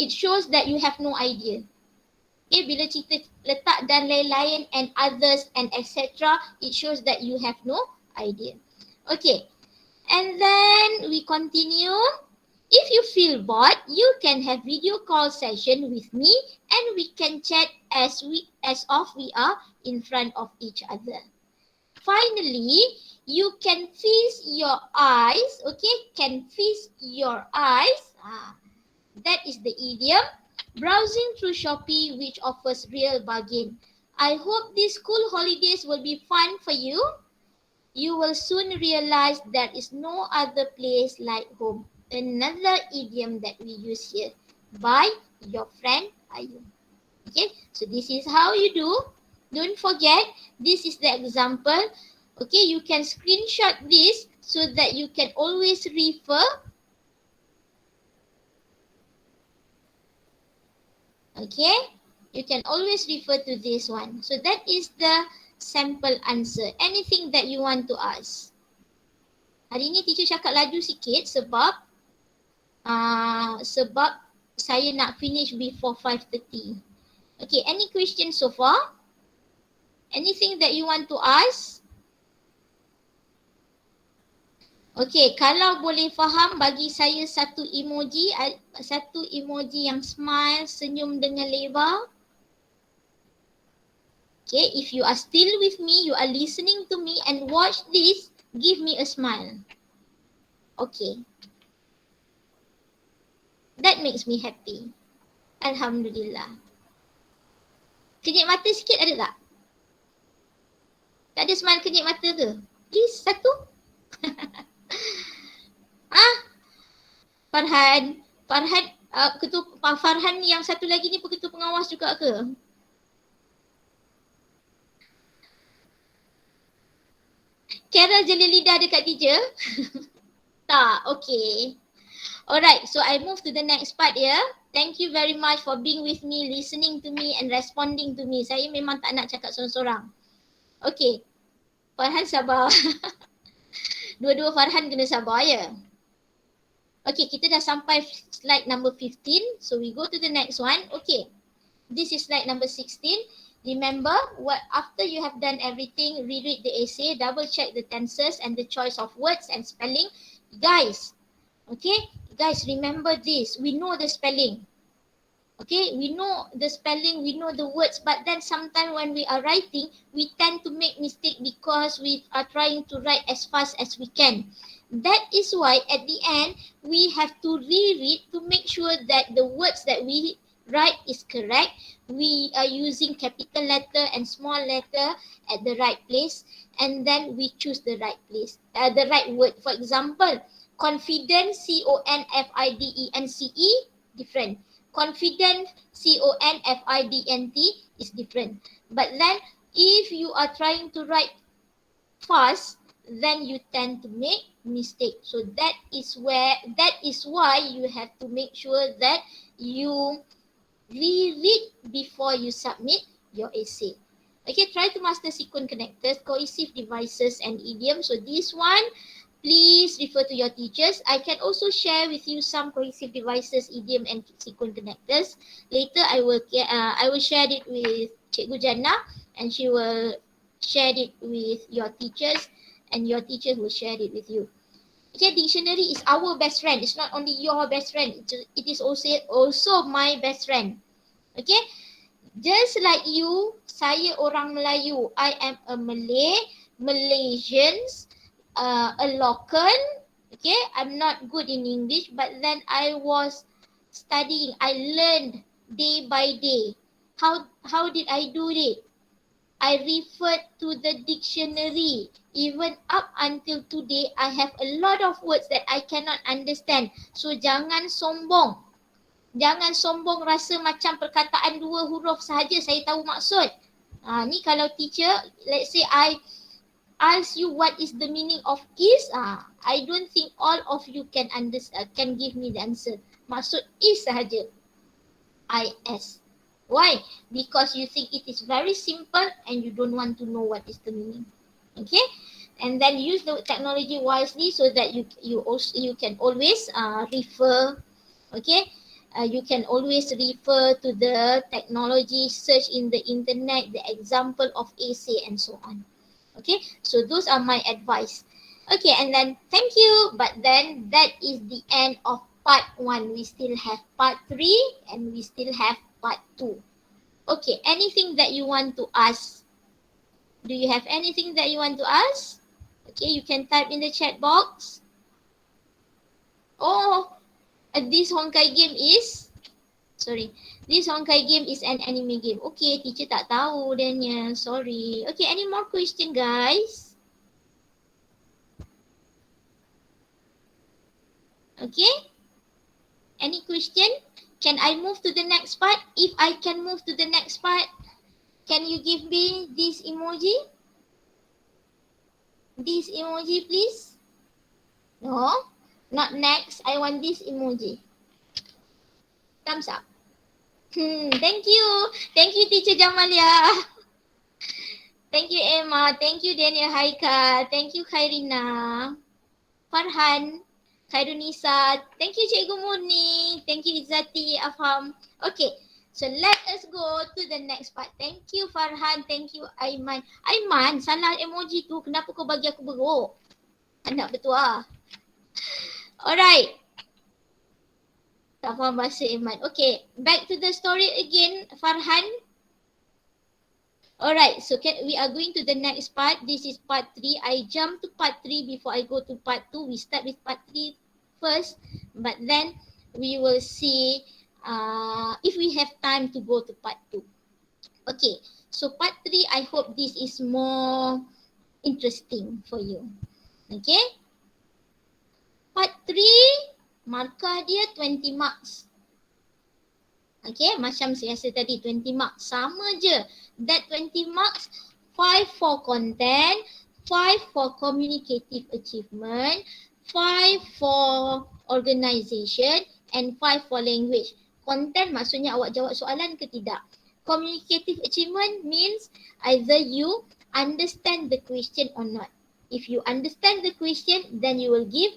it shows that you have no idea. Okay, bila kita letak dan lain-lain and others and etc. It shows that you have no idea. Okay. And then we continue. If you feel bored, you can have video call session with me and we can chat as if we are in front of each other. Finally, you can feast your eyes, okay? Can feast your eyes. That is the idiom. Browsing through Shopee which offers real bargain. I hope these school holidays will be fun for you. You will soon realize there is no other place like home. Another idiom that we use here. By your friend Ayu. Okay, so this is how you do. Don't forget, this is the example. Okay, you can screenshot this so that you can always refer. Okay, you can always refer to this one. So that is the sample answer. Anything that you want to ask. Hari ni teacher cakap laju sikit sebab saya nak finish before 5:30. Okay, any questions so far? Anything that you want to ask? Okay, kalau boleh faham, bagi saya satu emoji yang smile, senyum dengan lebar. Okay, if you are still with me, you are listening to me and watch this, give me a smile. Okay. That makes me happy. Alhamdulillah. Kenyit mata sikit ada tak? Tak ada smile kenyit mata ke? Please, satu. Farhan, Farhan yang satu lagi ni ketua pengawas juga ke? Kara jeli lidah dekat teacher? Tak, okay. Alright, so I move to the next part ya. Thank you very much for being with me, listening to me and responding to me. Saya memang tak nak cakap sorang-sorang. Okay, Farhan sabar. Dua-dua Farhan kena sabar ya. Okay, kita dah sampai slide number 15. So we go to the next one. Okay, this is slide number 16. Remember, after you have done everything, reread the essay, double check the tenses and the choice of words and spelling. Guys, okay, guys, remember this. We know the spelling. Okay, we know the spelling, we know the words, but then sometimes when we are writing, we tend to make mistake because we are trying to write as fast as we can. That is why at the end, we have to reread to make sure that the words that we write is correct. We are using capital letter and small letter at the right place, and then we choose the right place, the right word. For example, confident, C-O-N-F-I-D-E-N-C-E, different. Confident, C-O-N-F-I-D-N-T is different. But then if you are trying to write fast, then you tend to make mistake. So that is why you have to make sure that you reread before you submit your essay. Okay, try to master sequence connectors, cohesive devices and idioms. So this one, please refer to your teachers. I can also share with you some cohesive devices, idiom and sequence connectors. Later, I will share it with Cikgu Jannah and she will share it with your teachers and your teachers will share it with you. Okay, dictionary is our best friend. It's not only your best friend. It is also my best friend. Okay, just like you, saya orang Melayu. I am a Malay, Malaysians, a local. Okay, I'm not good in English, but then I was studying. I learned day by day. How did I do it? I referred to the dictionary. Even up until today, I have a lot of words that I cannot understand. So jangan sombong. Jangan sombong rasa macam perkataan dua huruf sahaja saya tahu maksud. Ni kalau teacher, let's say I ask you what is the meaning of is, I don't think all of you can give me the answer. Maksud is sahaja. IS. Why? Because you think it is very simple and you don't want to know what is the meaning. Okay? And then use the technology wisely so that you can always refer. Okay? You can always refer to the technology, search in the internet, the example of essay and so on. Okay? So those are my advice. Okay, and then thank you. But then that is the end of part 1. We still have part 3 and we still have part 2. Okay, anything that you want to ask? Do you have anything that you want to ask? Okay, you can type in the chat box. Oh, this Honkai game is, this Honkai game is an anime game. Okay, teacher tak tahu danya, sorry. Okay, any more question guys? Okay? Any question? Can I move to the next part? If I can move to the next part, can you give me this emoji? This emoji, please. No, not next. I want this emoji. Thumbs up. Thank you. Thank you, Teacher Jamalia. Thank you, Emma. Thank you, Daniel Haika. Thank you, Khairina. Farhan. Khairunisa. Thank you, Cikgu Murni. Thank you, Izzati, Afham. Okay, so let us go to the next part. Thank you, Farhan. Thank you, Aiman. Aiman, salah emoji tu. Kenapa kau bagi aku beruk? Anak bertuah. Alright. Tak faham bahasa Aiman. Okay, back to the story again, Farhan. Alright, so we are going to the next part. This is part 3. I jump to part 3 before I go to part 2. We start with part 3 first, but then we will see if we have time to go to part 2. Okay, so part 3, I hope this is more interesting for you. Okay, part 3, markah dia 20 marks. Okay, macam saya rasa tadi 20 marks. Sama je. That 20 marks, 5 for content, 5 for communicative achievement, 5 for organization and 5 for language. Content maksudnya awak jawab soalan ke tidak. Communicative achievement means either you understand the question or not. If you understand the question, then you will give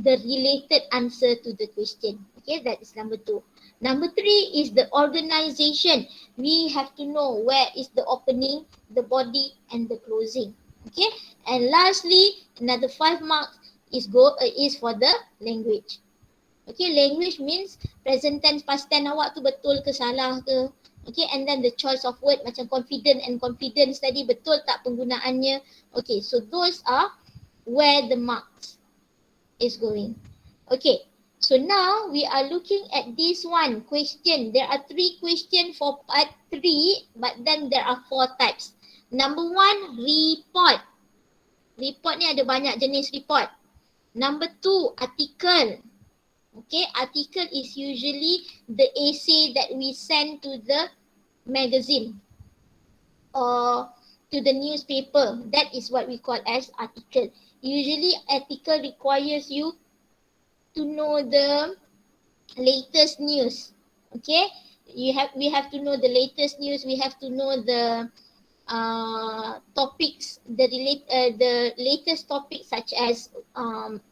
the related answer to the question. Okay, that is number 2. Number 3 is the organization. We have to know where is the opening, the body and the closing. Okay, and lastly, another 5 marks is for the language. Okay, language means present tense, past tense awak tu betul ke salah ke. Okay, and then the choice of word macam confident and confidence tadi betul tak penggunaannya. Okay, so those are where the marks is going. Okay. So now we are looking at this one question. There are 3 questions for part 3, but then there are 4 types. Number 1, report. Report ni ada banyak jenis report. Number 2, article. Okay, article is usually the essay that we send to the magazine or to the newspaper. That is what we call as article. Usually article requires you to know the latest news. Okay, we have to know the latest news. We have to know the topics, the latest topics such as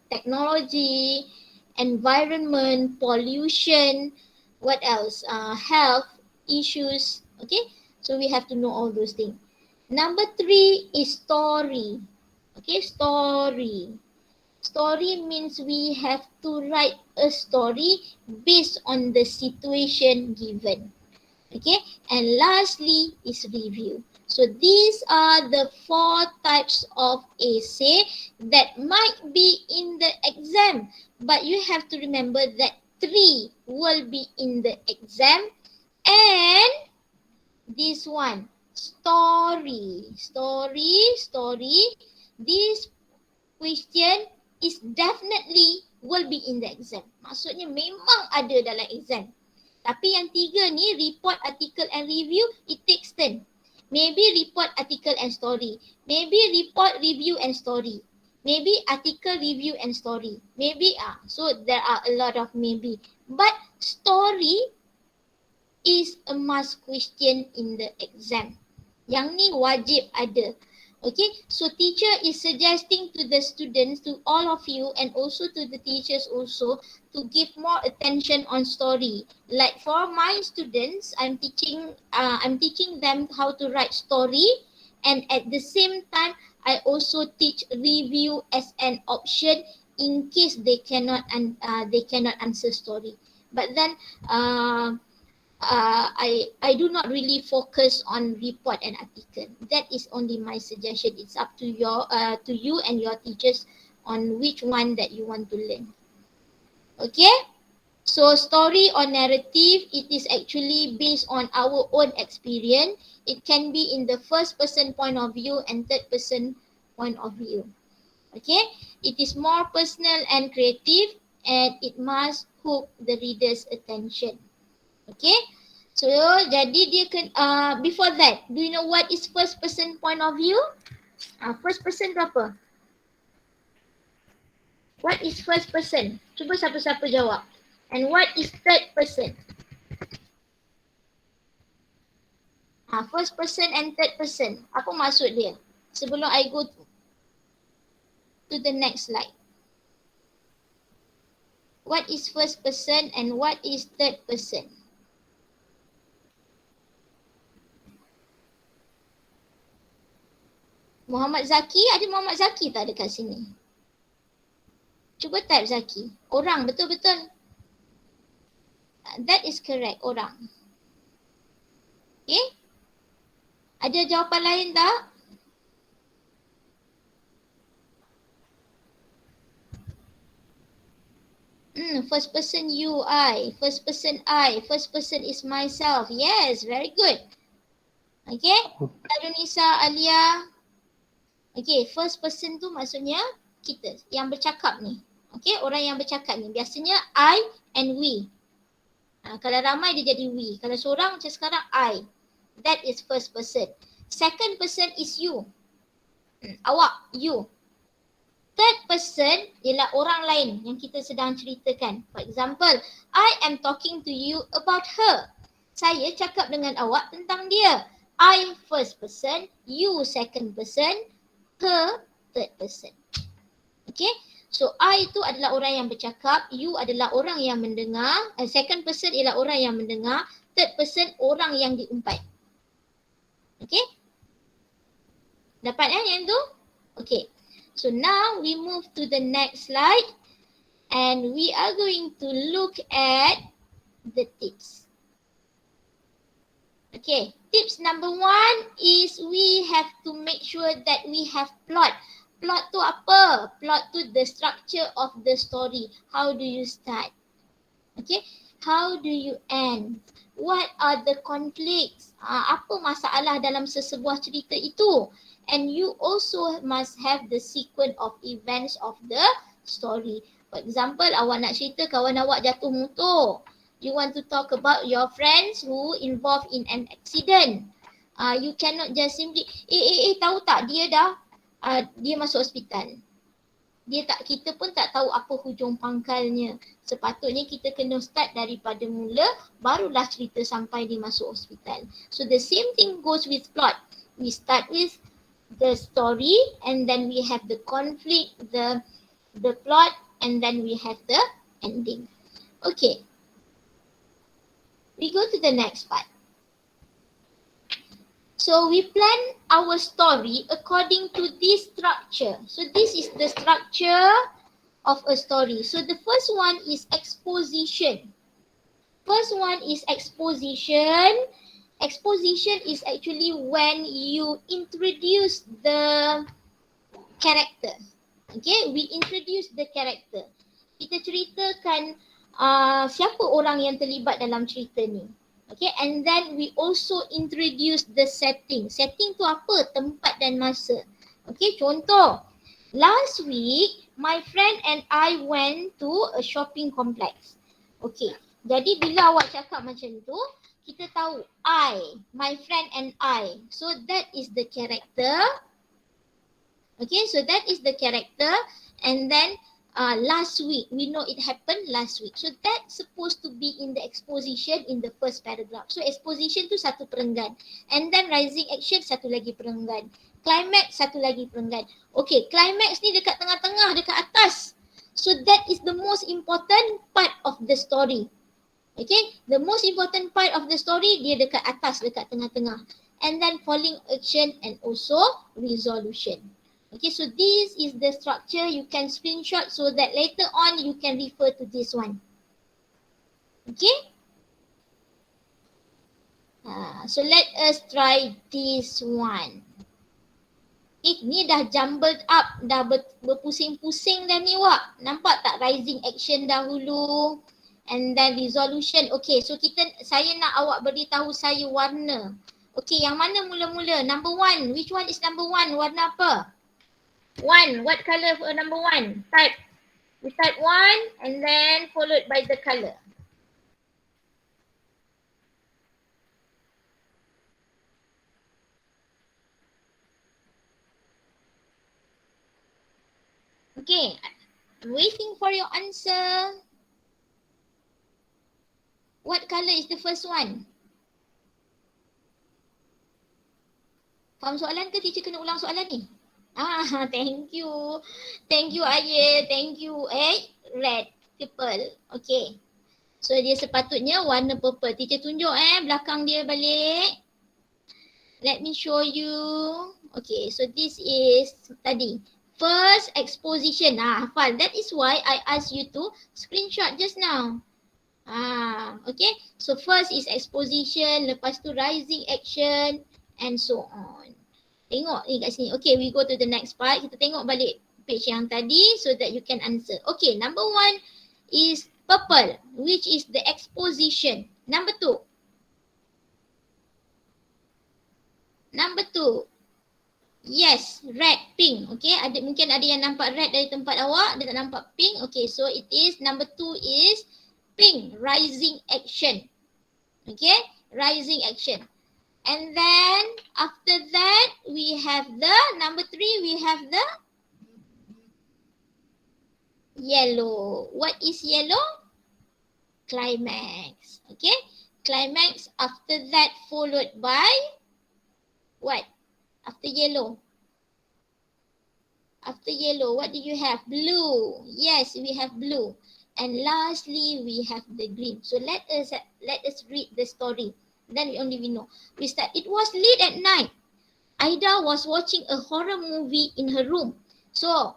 technology, environment, pollution, what else? Health issues. Okay, so we have to know all those things. Number 3 is story. Okay, story. Story means we have to write a story based on the situation given. Okay, and lastly is review. So these are the 4 types of essay that might be in the exam, but you have to remember that 3 will be in the exam and this one, story. This question is definitely will be in the exam. Maksudnya memang ada dalam exam. Tapi yang 3 ni, report, article and review, it takes turn. Maybe report, article and story. Maybe report, review and story. Maybe article, review and story. Maybe, so there are a lot of maybe. But story is a must question in the exam. Yang ni wajib ada. Okay, so teacher is suggesting to the students, to all of you and also to the teachers also to give more attention on story. Like for my students, I'm teaching them how to write story, and at the same time, I also teach review as an option in case they cannot answer story. But then I do not really focus on report and article. That is only my suggestion. It's up to you and your teachers on which one that you want to learn. Okay? So story or narrative, it is actually based on our own experience. It can be in the first person point of view and third person point of view. Okay? It is more personal and creative, and it must hook the reader's attention. Okay, so jadi dia before that, do you know what is first person point of view? First person tu apa? What is first person? Cuba siapa-siapa jawab. And what is third person? First person and third person. Apa maksud dia? Sebelum I go to the next slide. What is first person and what is third person? Muhammad Zaki, ada Muhammad Zaki tak dekat sini? Cuba type Zaki. Orang, betul-betul. That is correct, orang. Okay. Ada jawapan lain tak? First person you, I. First person I. First person is myself. Yes, very good. Okay. Nisa, Alia. Okay, first person tu maksudnya kita yang bercakap ni. Okay, orang yang bercakap ni. Biasanya I and we. Kalau ramai dia jadi we. Kalau seorang macam sekarang I. That is first person. Second person is you. Awak, you. Third person ialah orang lain yang kita sedang ceritakan. For example, I am talking to you about her. Saya cakap dengan awak tentang dia. I first person, you second person, her third person. Okay, so I itu adalah orang yang bercakap, you adalah orang yang mendengar, second person ialah orang yang mendengar, third person orang yang diumpat. Okay, dapat yang tu? Okay, so now we move to the next slide and we are going to look at the tips. Okay, tips number 1 is we have to make sure that we have plot. Plot tu apa? Plot tu the structure of the story. How do you start? Okay, how do you end? What are the conflicts? Apa masalah dalam sesebuah cerita itu? And you also must have the sequence of events of the story. For example, awak nak cerita kawan awak jatuh motor. You want to talk about your friends who involved in an accident. You cannot just simply, tahu tak dia dia masuk hospital. Kita pun tak tahu apa hujung pangkalnya. Sepatutnya kita kena start daripada mula, barulah cerita sampai dia masuk hospital. So the same thing goes with plot. We start with the story and then we have the conflict, the plot, and then we have the ending. Okay. We go to the next part. So we plan our story according to this structure. So this is the structure of a story. So the first one is exposition. First one is exposition. Exposition is actually when you introduce the character. Okay, we introduce the character. Kita ceritakan siapa orang yang terlibat dalam cerita ni. Okay, and then we also introduce the setting. Setting tu apa? Tempat dan masa. Okay, contoh. Last week, my friend and I went to a shopping complex. Okay, jadi bila awak cakap macam tu, kita tahu I, my friend and I. So that is the character. Okay, so that is the character. And then last week, we know it happened last week. So that's supposed to be in the exposition in the first paragraph. So exposition tu satu perenggan. And then rising action satu lagi perenggan. Climax satu lagi perenggan. Okay, climax ni dekat tengah-tengah, dekat atas. So that is the most important part of the story. Okay, the most important part of the story dia dekat atas, dekat tengah-tengah. And then falling action and also resolution. Okay, so this is the structure. You can screenshot so that later on you can refer to this one. Okay. So let us try this one. Ni dah jumbled up, dah berpusing-pusing dah ni wak. Nampak tak rising action dahulu and then resolution. Okay, so saya nak awak beritahu saya warna. Okay, yang mana mula-mula? Number 1. Which one is number 1? Warna apa? 1. What colour for number 1? Type. We type 1 and then followed by the color. Okay, I'm waiting for your answer. What color is the first one? Faham soalan ke teacher kena ulang soalan ni? Thank you. Thank you Ayah. Thank you. Red. Purple. Okay. So dia sepatutnya warna purple. Teacher tunjuk belakang dia balik. Let me show you. Okay. So this is tadi. First exposition. Hafal. That is why I asked you to screenshot just now. Okay. So first is exposition. Lepas tu rising action. And so on. Tengok ni kat sini. Okay, we go to the next part. Kita tengok balik page yang tadi so that you can answer. Okay, number 1 is purple, which is the exposition. Number 2. Number 2. Yes, red, pink. Okay, mungkin ada yang nampak red dari tempat awak, ada tak nampak pink. Okay, so it is number 2 is pink, rising action. Okay, rising action. And then after that we have the number 3, we have the yellow. What is yellow? Climax. Okay, climax. After that followed by what? After yellow. After yellow, what do you have? Blue. Yes, we have blue. And lastly we have the green. So let us read the story. Then only we know. We start. It was late at night. Aida was watching a horror movie in her room. So,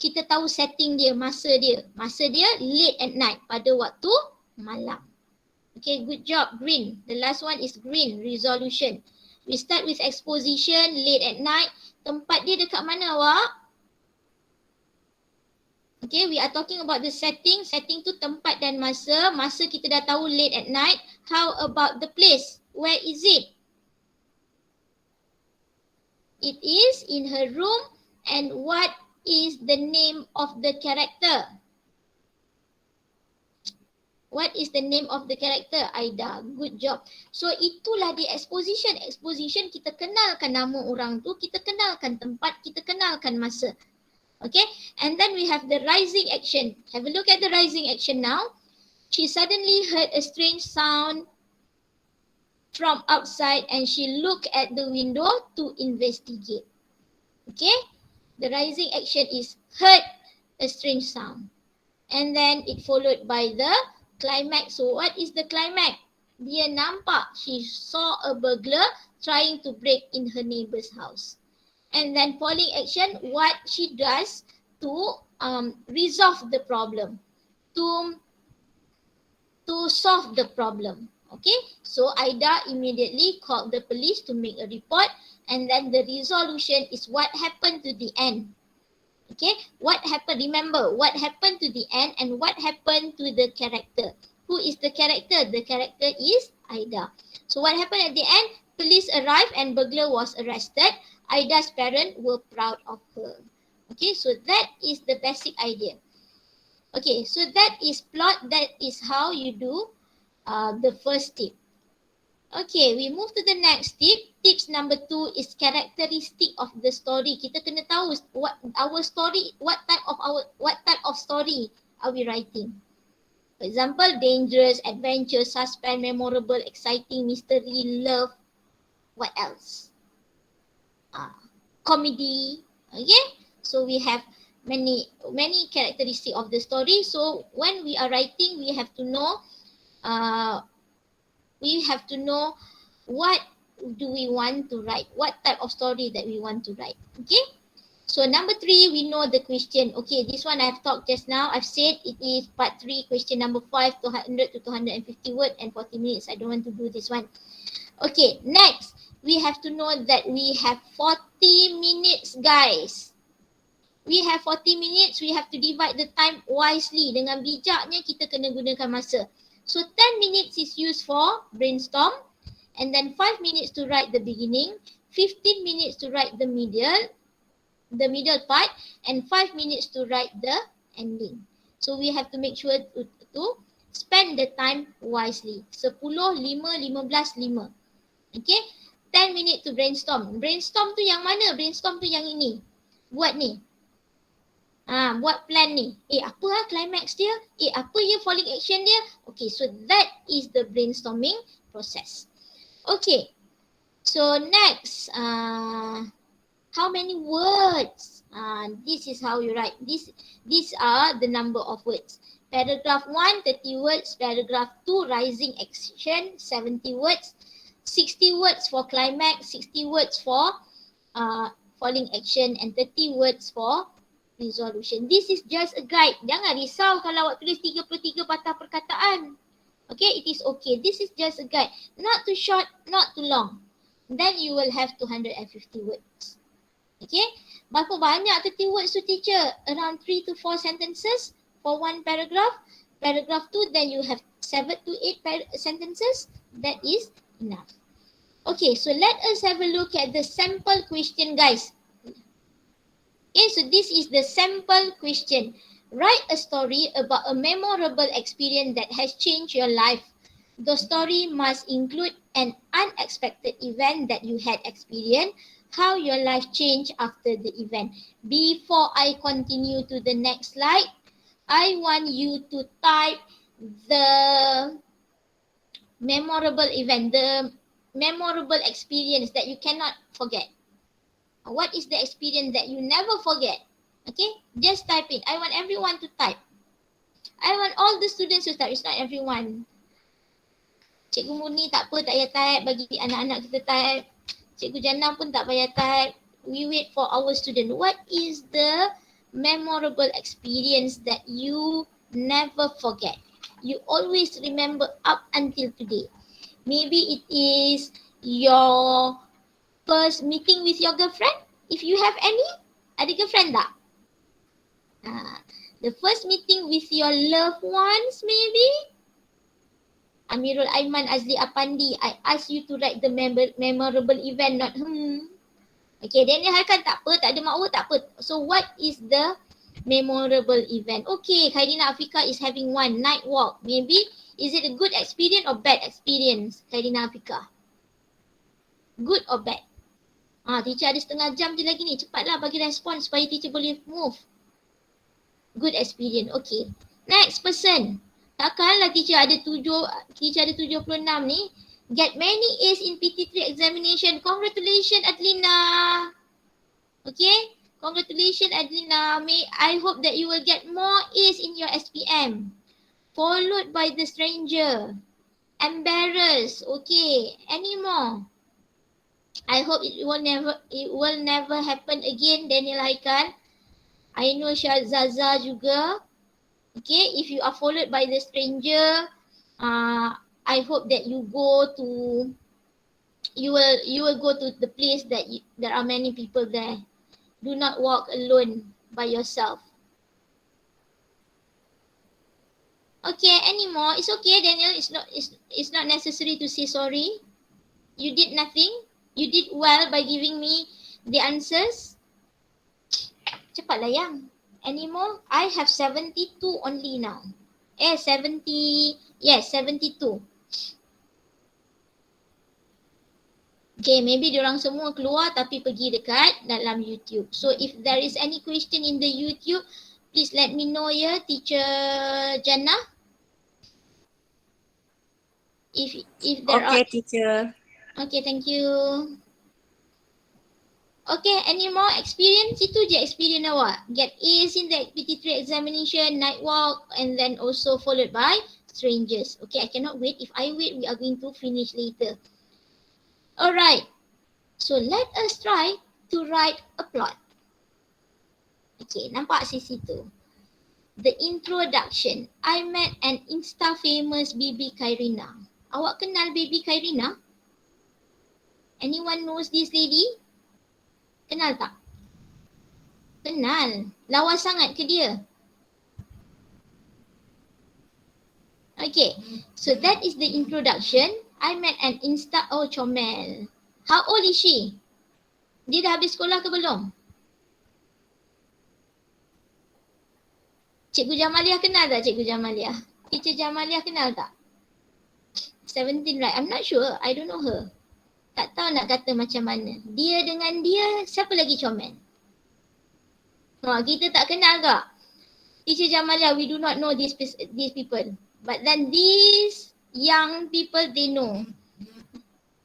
kita tahu setting dia, masa dia. Masa dia late at night, pada waktu malam. Okay, good job, green. The last one is green, resolution. We start with exposition, late at night. Tempat dia dekat mana awak? Okay, we are talking about the setting. Setting tu tempat dan masa. Masa kita dah tahu late at night. How about the place? Where is it? It is in her room. And what is the name of the character? What is the name of the character? Aida. Good job. So itulah di exposition. Exposition kita kenalkan nama orang tu. Kita kenalkan tempat. Kita kenalkan masa. Okay, and then we have the rising action. Have a look at the rising action now. She suddenly heard a strange sound from outside and she looked at the window to investigate. Okay, the rising action is heard a strange sound. And then it followed by the climax. So what is the climax? Dia nampak, she saw a burglar trying to break in her neighbor's house. And then falling action, what she does to resolve the problem, to solve the problem. Okay, so Aida immediately called the police to make a report, and then the resolution is what happened to the end. Okay, what happened? Remember what happened to the end and what happened to the character. Who is the character? The character is Aida. So what happened at the end? Police arrived and burglar was arrested. Aida's parents were proud of her. Okay, so that is the basic idea. Okay, so that is plot. That is how you do the first tip. Okay, we move to the next tip. Tips number 2 is characteristic of the story. Kita kena tahu what our story, what type of story are we writing. For example, dangerous, adventure, suspense, memorable, exciting, mystery, love. What else? Comedy. Okay, so we have many characteristics of the story. So when we are writing, we have to know what do we want to write, what type of story that we want to write. Okay, so number 3, we know the question. Okay, this one I've talked just now. I've said it is part 3, question number 5, 200 to 250 word and 40 minutes. I don't want to do this one. Okay, next we have to know that we have 40 minutes, guys. We have 40 minutes. We have to divide the time wisely. Dengan bijaknya kita kena gunakan masa. So 10 minutes is used for brainstorm, and then 5 minutes to write the beginning, 15 minutes to write the middle part, and 5 minutes to write the ending. So we have to make sure to spend the time wisely. 10, 5, 15, 5. Okay? 10 minutes to brainstorm. Brainstorm tu yang mana? Brainstorm tu yang ini. Buat ni. Buat plan ni. Apa climax dia? Apa ya falling action dia? Okay, so that is the brainstorming process. Okay. So next, how many words? This is how you write. These are the number of words. Paragraph 1, 30 words. Paragraph 2, rising action, 70 words. 60 words for climax, 60 words for falling action, and 30 words for resolution. This is just a guide. Jangan risau kalau awak tulis 33 patah perkataan. Okay, it is okay. This is just a guide. Not too short, not too long. Then you will have 250 words. Okay, berapa banyak 30 words to teacher? Around 3 to 4 sentences for one paragraph. Paragraph 2, then you have 7 to 8 sentences. That is enough. Okay, so let us have a look at the sample question, guys. Okay, so this is the sample question. Write a story about a memorable experience that has changed your life. The story must include an unexpected event that you had experienced, how your life changed after the event. Before I continue to the next slide, I want you to type the memorable event, the memorable experience that you cannot forget. What is the experience that you never forget? Okay, just type it. I want everyone to type. I want all the students to type. It's not everyone. Cikgu Murni tak apa, tak payah type. Bagi anak-anak kita type. Cikgu Jannah pun tak payah type. We wait for our student. What is the memorable experience that you never forget? You always remember up until today. Maybe it is your first meeting with your girlfriend. If you have any, ada girlfriend tak? The first meeting with your loved ones maybe? Amirul Aiman Azli Apandi, I ask you to write the memorable event, not Okay, Daniel Harkan tak apa, tak ada makwa tak apa. So what is the memorable event? Okay, Khairina Afika is having one night walk. Maybe, is it a good experience or bad experience, Khairina Afika? Good or bad? Teacher ada setengah jam je lagi ni. Cepatlah bagi respon supaya teacher boleh move. Good experience. Okay. Next person. Takkanlah teacher ada 76 ni. Get many A's in PT3 examination. Congratulations Adlina. Okay. Congratulations Adlina. I hope that you will get more A's in your SPM. Followed by the stranger. Embarrassed. Okay. Any more? I hope it will never happen again, Daniel Haikal. I know Zaza juga. Okay, if you are followed by the stranger, I hope that you will go to the place that there are many people there. Do not walk alone by yourself. Okay, anymore? It's okay, Daniel. It's not necessary to say sorry. You did nothing. You did well by giving me the answers. Cepatlah yang. Anymore? I have 72 only now. 70. Yes, 72. Okay, maybe diorang semua keluar tapi pergi dekat dalam YouTube. So if there is any question in the YouTube, please let me know ya, Teacher Jannah. If there are.
Okay, teacher.
Okay, thank you. Okay, any more experience? Itu je experience awak. Get A's in the PT3 examination, night walk, and then also followed by strangers. Okay, I cannot wait. If I wait, we are going to finish later. Alright. So let us try to write a plot. Okay, nampak sisi tu. The introduction. I met an Insta-famous Baby Khairina. Awak kenal Baby Khairina? Anyone knows this lady? Kenal tak? Kenal. Lawa sangat ke dia? Okay. So that is the introduction. I met an comel. How old is she? Dia dah habis sekolah ke belum? Cikgu Jamaliah kenal tak Cikgu Jamaliah? Teacher Jamaliah kenal tak? 17 right? I'm not sure. I don't know her. Tak tahu nak kata macam mana. Dia dengan dia, siapa lagi comel? Kita tak kenal tak? Teacher Jamaliah, we do not know these people. But then these young people, they know.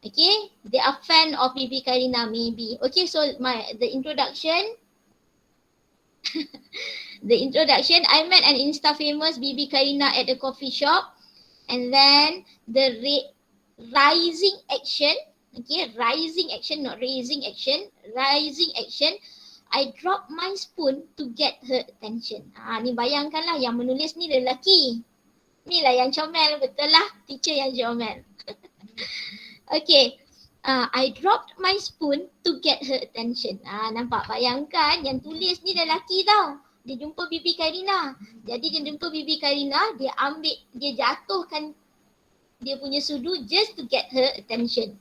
Okay? They are fan of Bibi Karina maybe. Okay, so the introduction. I met an Insta famous Bibi Karina at a coffee shop. And then the rising action. Okay, rising action, not raising action. Rising action. I drop my spoon to get her attention. Ni bayangkanlah yang menulis ni lelaki. Ni lah yang comel, betul lah. Teacher yang comel. Okay. I dropped my spoon to get her attention. Nampak? Bayangkan yang tulis ni lelaki tau. Dia jumpa Bibi Karina. Jadi dia jumpa Bibi Karina, dia jatuhkan dia punya sudu just to get her attention.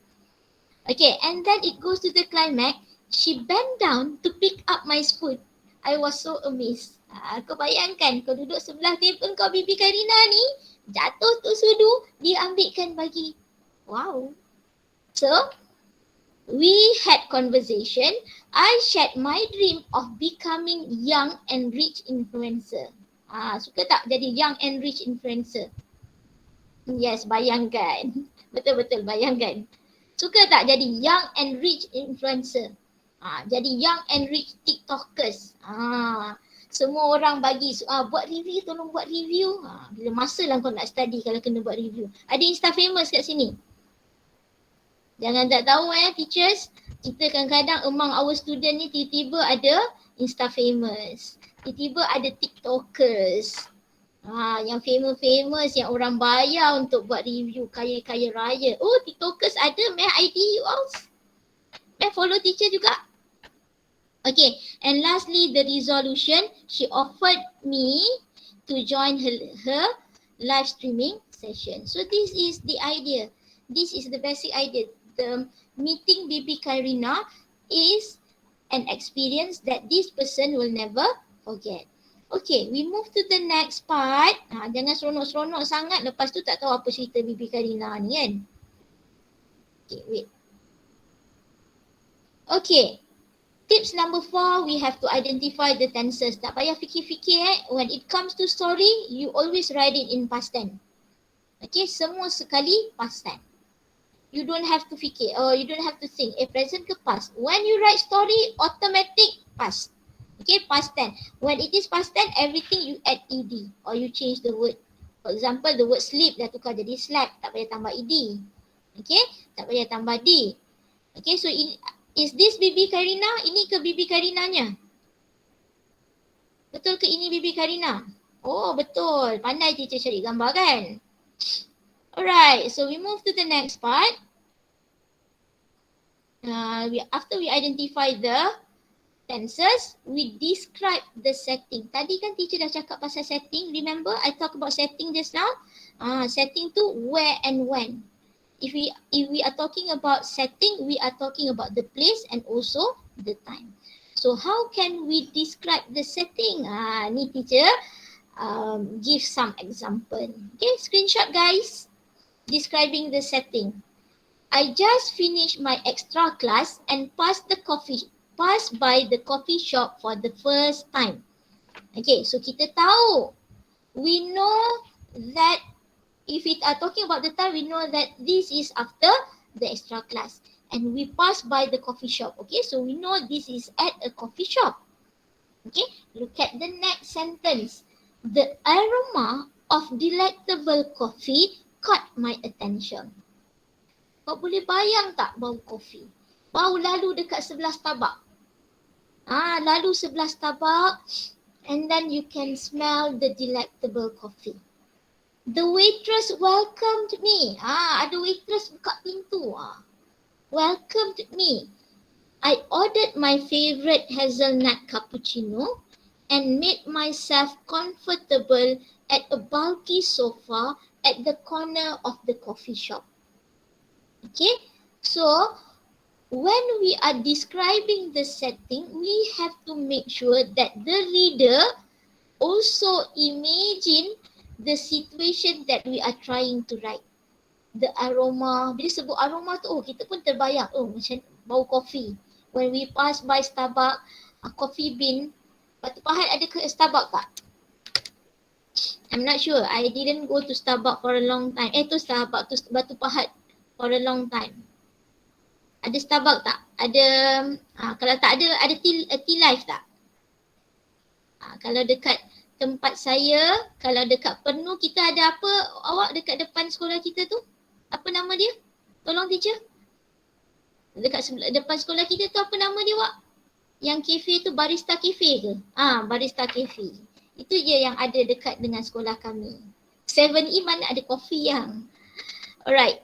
Okay, and then it goes to the climax. She bent down to pick up my spoon. I was so amazed. Kau bayangkan, kau duduk sebelah table kau Bibi Karina ni, jatuh tu sudu, dia ambilkan bagi. Wow. So, we had conversation. I shared my dream of becoming young and rich influencer. Suka tak jadi young and rich influencer? Yes, bayangkan. Betul-betul bayangkan. Suka tak jadi young and rich influencer? Jadi young and rich TikTokers. Semua orang bagi buat review, tolong buat review. Bila masa lah kau nak study kalau kena buat review. Ada Insta famous kat sini. Jangan tak tahu teachers. Kita kadang-kadang among our student ni tiba-tiba ada Insta famous. Tiba-tiba ada TikTokers. Yang famous-famous yang orang bayar untuk buat review kaya-kaya raya. Oh, TikTokers ada, may ID you all? May follow teacher juga? Okay, and lastly the resolution, she offered me to join her live streaming session. So this is the idea. This is the basic idea. The meeting Bibi Karina is an experience that this person will never forget. Okay, we move to the next part. Jangan seronok-seronok sangat, lepas tu tak tahu apa cerita Bibi Karina ni kan. Okay, wait. Okay, tips number 4, we have to identify the tenses. Tak payah fikir-fikir When it comes to story, you always write it in past tense. Okay, semua sekali past tense. You don't have to fikir or you don't have to think. Present ke past. When you write story, automatic past. Okay, past tense. When it is past tense, everything you add ed or you change the word. For example, the word sleep dah tukar jadi slept, tak payah tambah ed. Okay, tak payah tambah d. Okay, so is this Bibi Karina? Ini ke Bibi Karinanya? Betul ke ini Bibi Karina? Oh, betul. Pandai teacher cari gambar kan? Alright, so we move to the next part. After we identify the tenses, we describe the setting. Tadi kan teacher dah cakap pasal setting. Remember I talk about setting just now? Setting tu where and when. If we are talking about setting, we are talking about the place and also the time. So how can we describe the setting? Ni teacher give some example. Okay, screenshot guys. Describing the setting. I just finished my extra class and passed by the coffee shop for the first time. Okay, so kita tahu. We know that if we are talking about the time, we know that this is after the extra class. And we pass by the coffee shop. Okay, so we know this is at a coffee shop. Okay, look at the next sentence. The aroma of delectable coffee caught my attention. Kau boleh bayang tak bau kopi? Bau lalu dekat sebelah Starbucks. Lalu sebelah Starbucks and then you can smell the delectable coffee. The waitress welcomed me. Ada waitress buka pintu. Welcomed me. I ordered my favorite hazelnut cappuccino and made myself comfortable at a bulky sofa at the corner of the coffee shop. Okay, so when we are describing the setting, we have to make sure that the reader also imagine the situation that we are trying to write. The aroma, bila sebut aroma tu, oh kita pun terbayang, oh macam bau kopi. When we pass by Starbucks, coffee bean, Batu Pahat ada ke Starbucks tak? I'm not sure. I didn't go to Starbucks for a long time. Tu Starbucks, tu Batu Pahat for a long time. Ada Starbucks tak? Ada, kalau tak ada tea life tak? Kalau dekat tempat saya, kalau dekat Pernu, kita ada apa awak dekat depan sekolah kita tu? Apa nama dia? Tolong teacher. Dekat depan sekolah kita tu apa nama dia, Wak? Yang kafe tu Barista Cafe ke? Barista Cafe. Itu je yang ada dekat dengan sekolah kami. 7E mana ada kopi yang. Alright.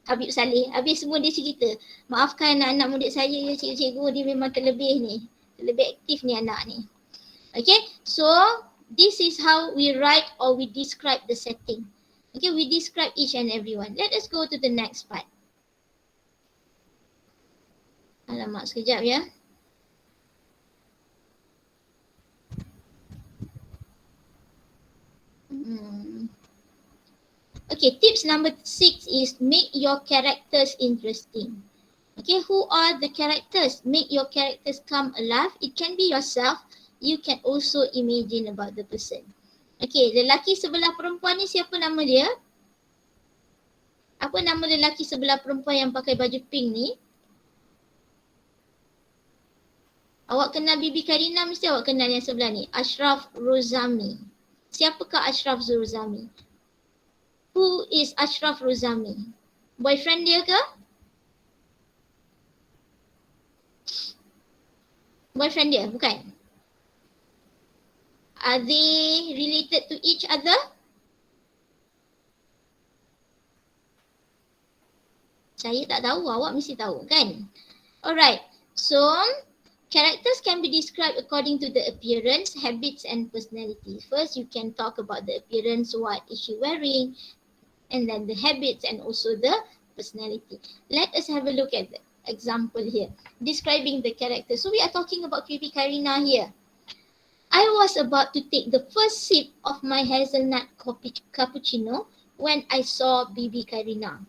Habib Saleh. Habis semua dia cerita. Maafkan anak-anak murid saya ya cikgu-cikgu, dia memang terlebih ni. Terlebih aktif ni anak ni. Okay. So, this is how we write or we describe the setting. Okay, we describe each and every one. Let us go to the next part. Alamak, sekejap ya. Okay, tips number 6 is make your characters interesting. Okay, who are the characters? Make your characters come alive. It can be yourself. You can also imagine about the person. Okay, lelaki sebelah perempuan ni siapa nama dia? Apa nama lelaki sebelah perempuan yang pakai baju pink ni? Awak kenal Bibi Karina, mesti awak kenal yang sebelah ni. Ashraf Rozami. Siapakah Ashraf Rozami? Who is Ashraf Rozami? Boyfriend dia ke? Boyfriend dia, bukan? Are they related to each other? Saya tak tahu, awak mesti tahu kan? Alright, so characters can be described according to the appearance, habits and personality. First, you can talk about the appearance, what is she wearing, and then the habits and also the personality. Let us have a look at the example here, describing the character. So we are talking about Bibi Karina here. I was about to take the first sip of my hazelnut cappuccino when I saw Bibi Karina,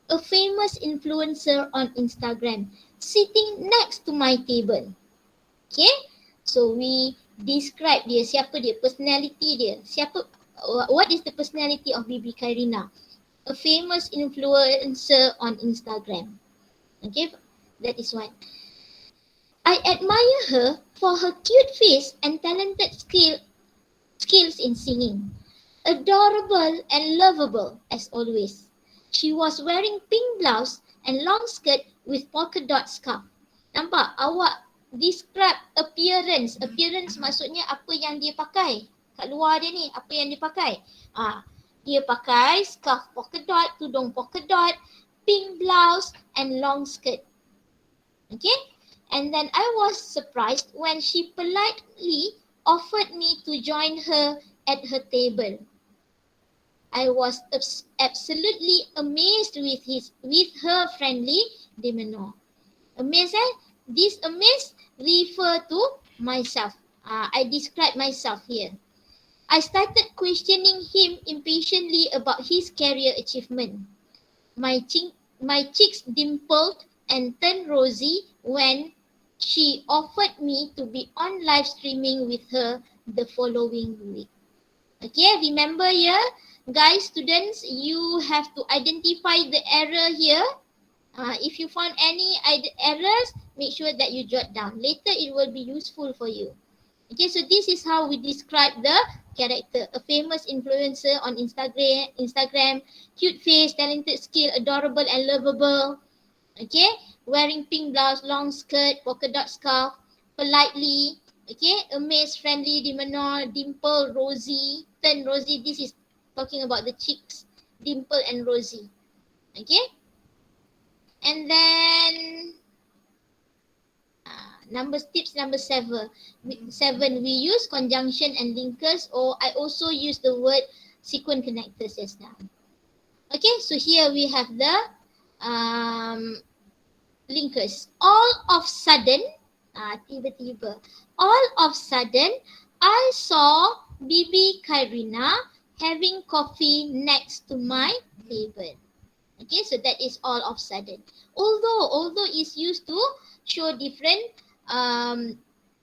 a famous influencer on Instagram, sitting next to my table. Okay, so we describe dia, siapa dia, personality dia, what is the personality of Bibi Karina? A famous influencer on Instagram. Okay, that is one. I admire her for her cute face and talented skills in singing. Adorable and lovable as always. She was wearing pink blouse and long skirt with polka dot scarf. Nampak? Awak describe appearance. Appearance maksudnya apa yang dia pakai. Kat luar dia ni, apa yang dia pakai. Dia pakai scarf polka dot, tudung polka dot, pink blouse and long skirt. Okay? And then I was surprised when she politely offered me to join her at her table. I was absolutely amazed with her friendly demeanor. Amazed, This amazed refer to myself. I describe myself here. I started questioning him impatiently about his career achievement. My cheeks dimpled and turned rosy when she offered me to be on live streaming with her the following week. Okay, remember here, guys, students, you have to identify the error here. If you found any errors, make sure that you jot down. Later, it will be useful for you. Okay, so this is how we describe the character. A famous influencer on Instagram, cute face, talented skill, adorable and lovable. Okay, wearing pink blouse, long skirt, polka dot scarf, politely. Okay, amazed, friendly, demeanor, dimple, rosy, turn rosy. This is talking about the cheeks, dimple and rosy. Okay, and then tips number 7. We use conjunction and linkers, or I also use the word sequence connectors just now. Okay, so here we have the linkers. All of sudden, tiba-tiba, all of sudden, I saw Bibi Karina having coffee next to my table. Okay, so that is all of sudden. Although is used to show different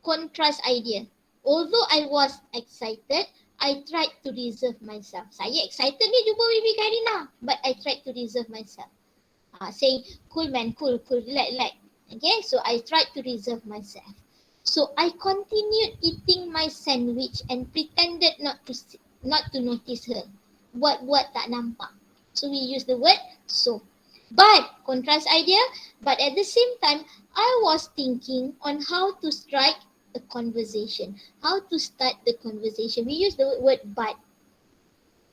contrast idea. Although I was excited, I tried to reserve myself. Saya excited ni jumpa Bibi Karina, but I tried to reserve myself. Saying, cool man, cool, relax. Okay, so I tried to reserve myself. So I continued eating my sandwich and pretended not to notice her. Buat tak nampak. So we use the word so. But, contrast idea, but at the same time, I was thinking on how to strike a conversation. How to start the conversation. We use the word but.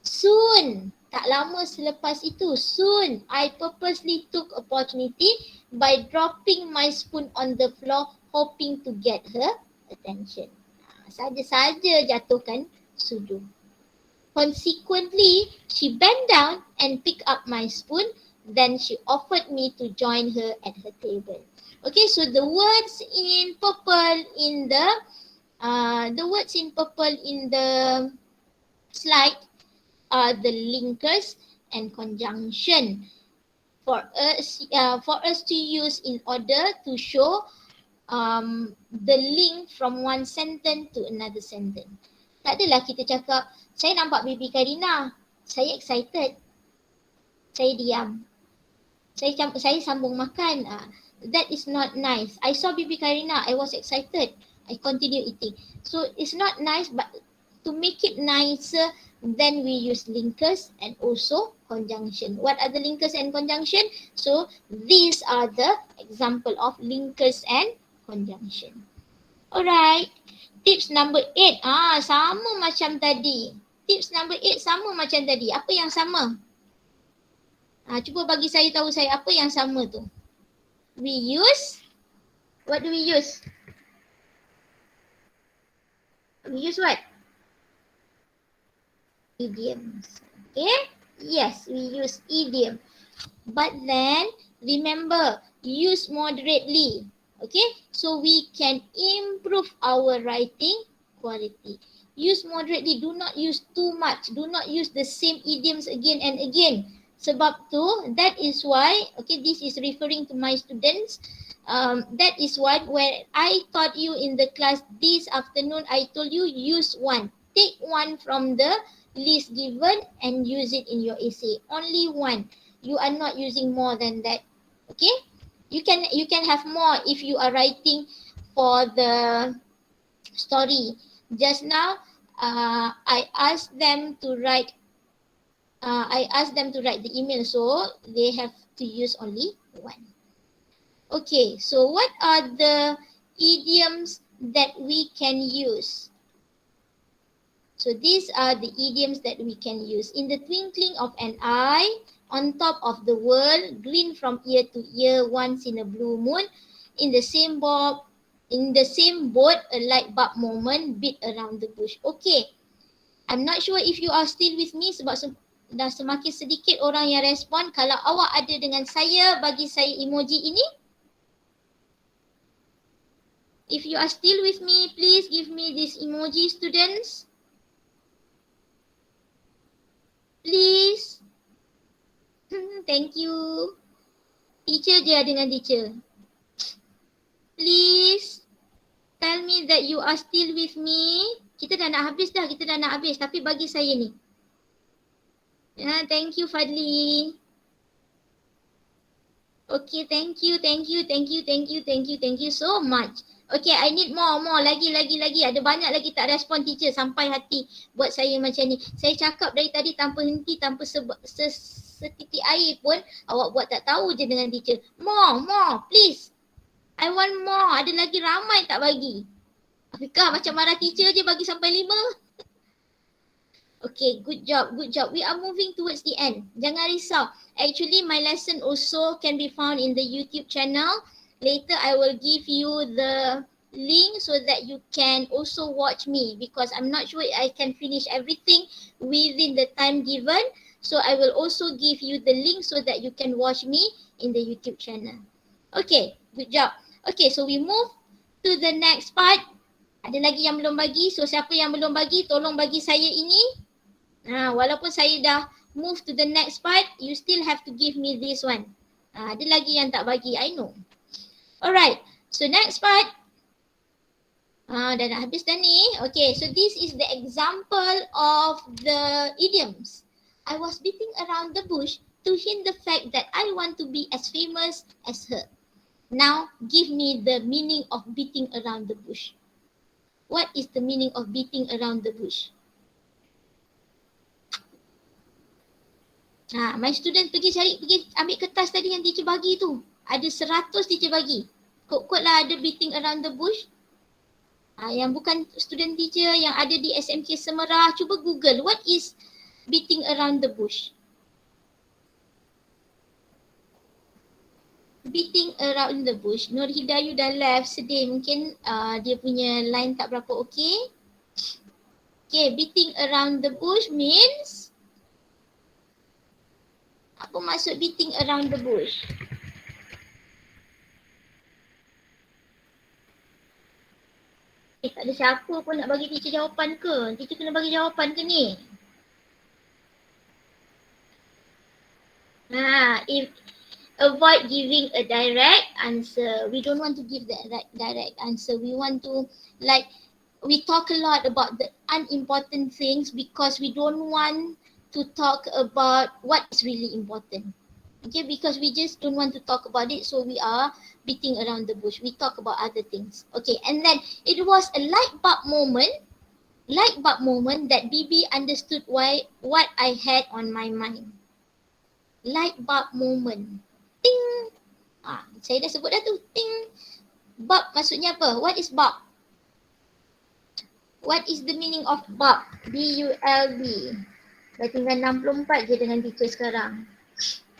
Soon, tak lama selepas itu, soon, I purposely took opportunity by dropping my spoon on the floor, hoping to get her attention. Saja-saja jatuhkan sudu. Consequently, she bent down and picked up my spoon. Then she offered me to join her at her table. Okay, so the words in purple in the slide are the linkers and conjunction for us to use in order to show the link from one sentence to another sentence. Tak adalah kita cakap, saya nampak Bibi Karina, saya excited, saya diam, saya sambung makan. That is not nice. I saw Bibi Karina, I was excited, I continue eating. So it's not nice, but to make it nicer, then we use linkers and also conjunction. What are the linkers and conjunction? So these are the example of linkers and conjunction. Alright. Tips number 8. Sama macam tadi. Tips number 8 sama macam tadi. Apa yang sama? Cuba bagi saya tahu apa yang sama tu. We use, what do we use? We use what? Idioms. Okay? Yes, we use idiom. But then, remember, use moderately. Okay? So we can improve our writing quality. Use moderately. Do not use too much. Do not use the same idioms again and again. Sebab tu, that is why, okay, this is referring to my students. That is why when I taught you in the class this afternoon, I told you use one. Take one from the list given and use it in your essay. Only one. You are not using more than that. Okay? You can have more if you are writing for the story. Just now, I asked them to write the email, so they have to use only one. Okay, so what are the idioms that we can use? So these are the idioms that we can use. In the twinkling of an eye, on top of the world, green from ear to ear, once in a blue moon, in the same boat, a light bulb moment, beat around the bush. Okay, I'm not sure if you are still with me sebab dah semakin sedikit orang yang respon. Kalau awak ada dengan saya, bagi saya emoji ini. If you are still with me, please give me this emoji, students. Please. Thank you. Teacher je dengan teacher. Please. Tell me that you are still with me. Kita dah nak habis. Tapi bagi saya ni. Thank you, Fadli. Okay, thank you so much. Okay, I need more, lagi. Ada banyak lagi tak respon teacher sampai hati buat saya macam ni. Saya cakap dari tadi tanpa henti, tanpa setitik air pun awak buat tak tahu je dengan teacher. More, please. I want more. Ada lagi ramai tak bagi. Afikah macam marah teacher je bagi sampai 5. Okay, good job. We are moving towards the end. Jangan risau. Actually, my lesson also can be found in the YouTube channel. Later, I will give you the link so that you can also watch me because I'm not sure I can finish everything within the time given. So, I will also give you the link so that you can watch me in the YouTube channel. Okay, good job. Okay, so we move to the next part. Ada lagi yang belum bagi? So siapa yang belum bagi, tolong bagi saya ini. Walaupun saya dah move to the next part, you still have to give me this one. Ada lagi yang tak bagi, I know. Alright, so next part. Dah nak habis dah ni. Okay, so this is the example of the idioms. I was beating around the bush to hint the fact that I want to be as famous as her. Now, give me the meaning of beating around the bush. What is the meaning of beating around the bush? My student pergi ambil kertas tadi yang teacher bagi tu. Ada 100 teacher bagi. Kod-kod lah ada beating around the bush. Yang bukan student teacher yang ada di SMK Semerah, cuba Google what is beating around the bush. Beating around the bush. Nur Hidayu dah left, sedih. Mungkin dia punya line tak berapa okey. Okay, beating around the bush means, apa maksud beating around the bush? Tak ada siapa pun nak bagi teacher jawapan ke? Teacher kena bagi jawapan ke ni? If avoid giving a direct answer. We don't want to give the direct answer. We want to, like, we talk a lot about the unimportant things because we don't want to talk about what is really important. Okay, because we just don't want to talk about it, so we are beating around the bush. We talk about other things. Okay, and then it was a light bulb moment that Bibi understood what I had on my mind. Light bulb moment. Ting. Saya dah sebut dah tu. Ting. Bulb maksudnya apa? What is bulb? What is the meaning of bulb? B-U-L-B. Dah tinggal 64 je dengan teacher sekarang.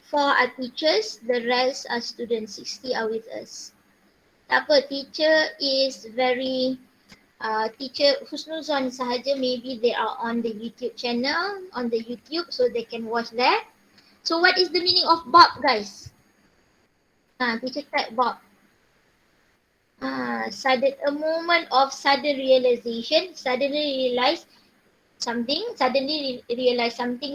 4 are teachers, the rest are students. 60 are with us. Tak apa, teacher is very, teacher Husnuzon sahaja, maybe they are on the YouTube channel, on the YouTube, so they can watch that. So what is the meaning of bulb, guys? Teacher type bulb. A moment of sudden realization, suddenly realize something,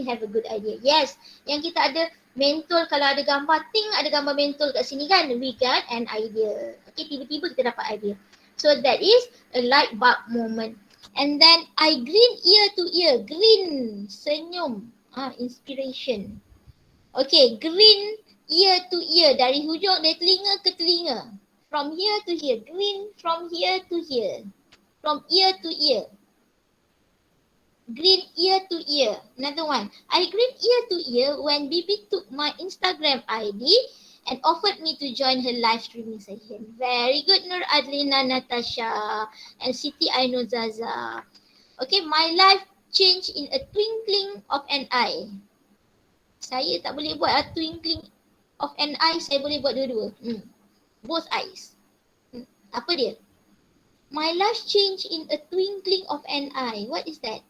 have a good idea. Yes, yang kita ada mentol, kalau ada gambar, ada gambar mentol kat sini kan, we got an idea. Okay, tiba-tiba kita dapat idea. So that is a light bulb moment. And then I grin ear to ear, grin, senyum, inspiration. Okay, grin ear to ear, dari hujung, dari telinga ke telinga. From here to here, grin from here to here, from ear to ear. Grin ear to ear. Another one. I grin ear to ear when Bibi took my Instagram ID and offered me to join her live streaming session. Very good, Nur Adlina Natasha and Siti Ainul Zaza. Okay, my life changed in a twinkling of an eye. Saya tak boleh buat a twinkling of an eye, saya boleh buat dua-dua. Both eyes. Apa dia? My life changed in a twinkling of an eye. What is that?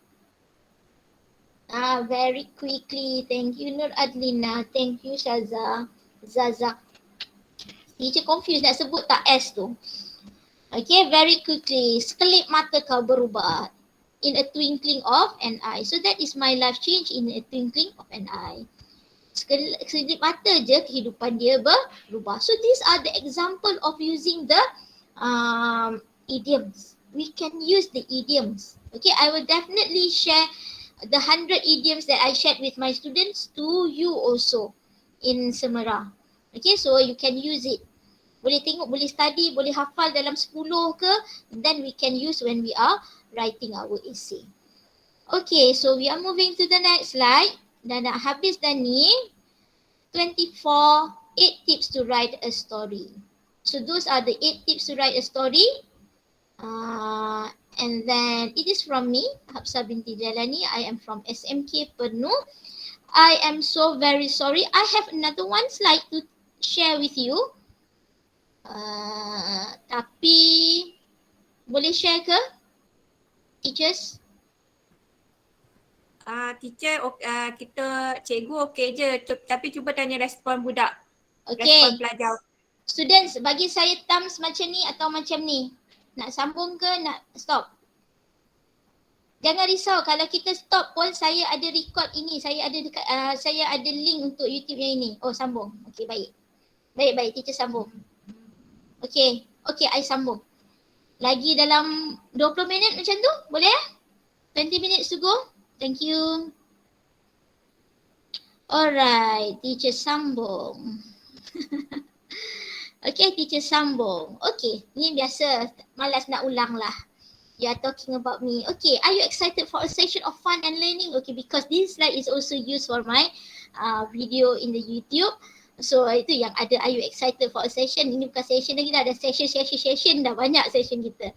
Very quickly. Thank you, Nur Adlina. Thank you, Zaza. Teacher confused nak sebut tak S tu. Okay, very quickly. Sekelip mata kau berubah. In a twinkling of an eye. So that is my life change in a twinkling of an eye. Sekelip mata je kehidupan dia berubah. So these are the example of using the idioms. We can use the idioms. Okay, I will definitely share the 100 idioms that I shared with my students to you also in Semerah. Okay, so you can use it. Boleh tengok, boleh study, boleh hafal dalam 10 ke, then we can use when we are writing our essay. Okay, so we are moving to the next slide. Dah nak habis dah ni. 8 tips to write a story. So those are the 8 tips to write a story. And then it is from me, HABSAH binti Jalani. I am from SMK Pernu. I am so very sorry. I have another one slide to share with you. Tapi boleh share ke? Teachers?
Teacher, kita cikgu okey je, tapi cuba tanya respon budak.
Okay.
Respon pelajar.
Students, bagi saya thumbs macam ni atau macam ni? Nak sambung ke nak stop? Jangan risau, kalau kita stop pun saya ada record ini, saya ada dekat saya ada link untuk YouTube yang ini. Oh, sambung. Okey, baik. Baik, teacher sambung. Okey, I sambung. Lagi dalam 20 minit macam tu, boleh? 20 minutes to go. Thank you. Alright, teacher sambung. Okay, teacher sambung. Okay, ni biasa, malas nak ulang lah. You are talking about me. Okay, are you excited for a session of fun and learning? Okay, because this slide is also used for my video in the YouTube. So itu yang ada, are you excited for a session? Ini bukan session lagi dah, ada session dah, banyak session kita.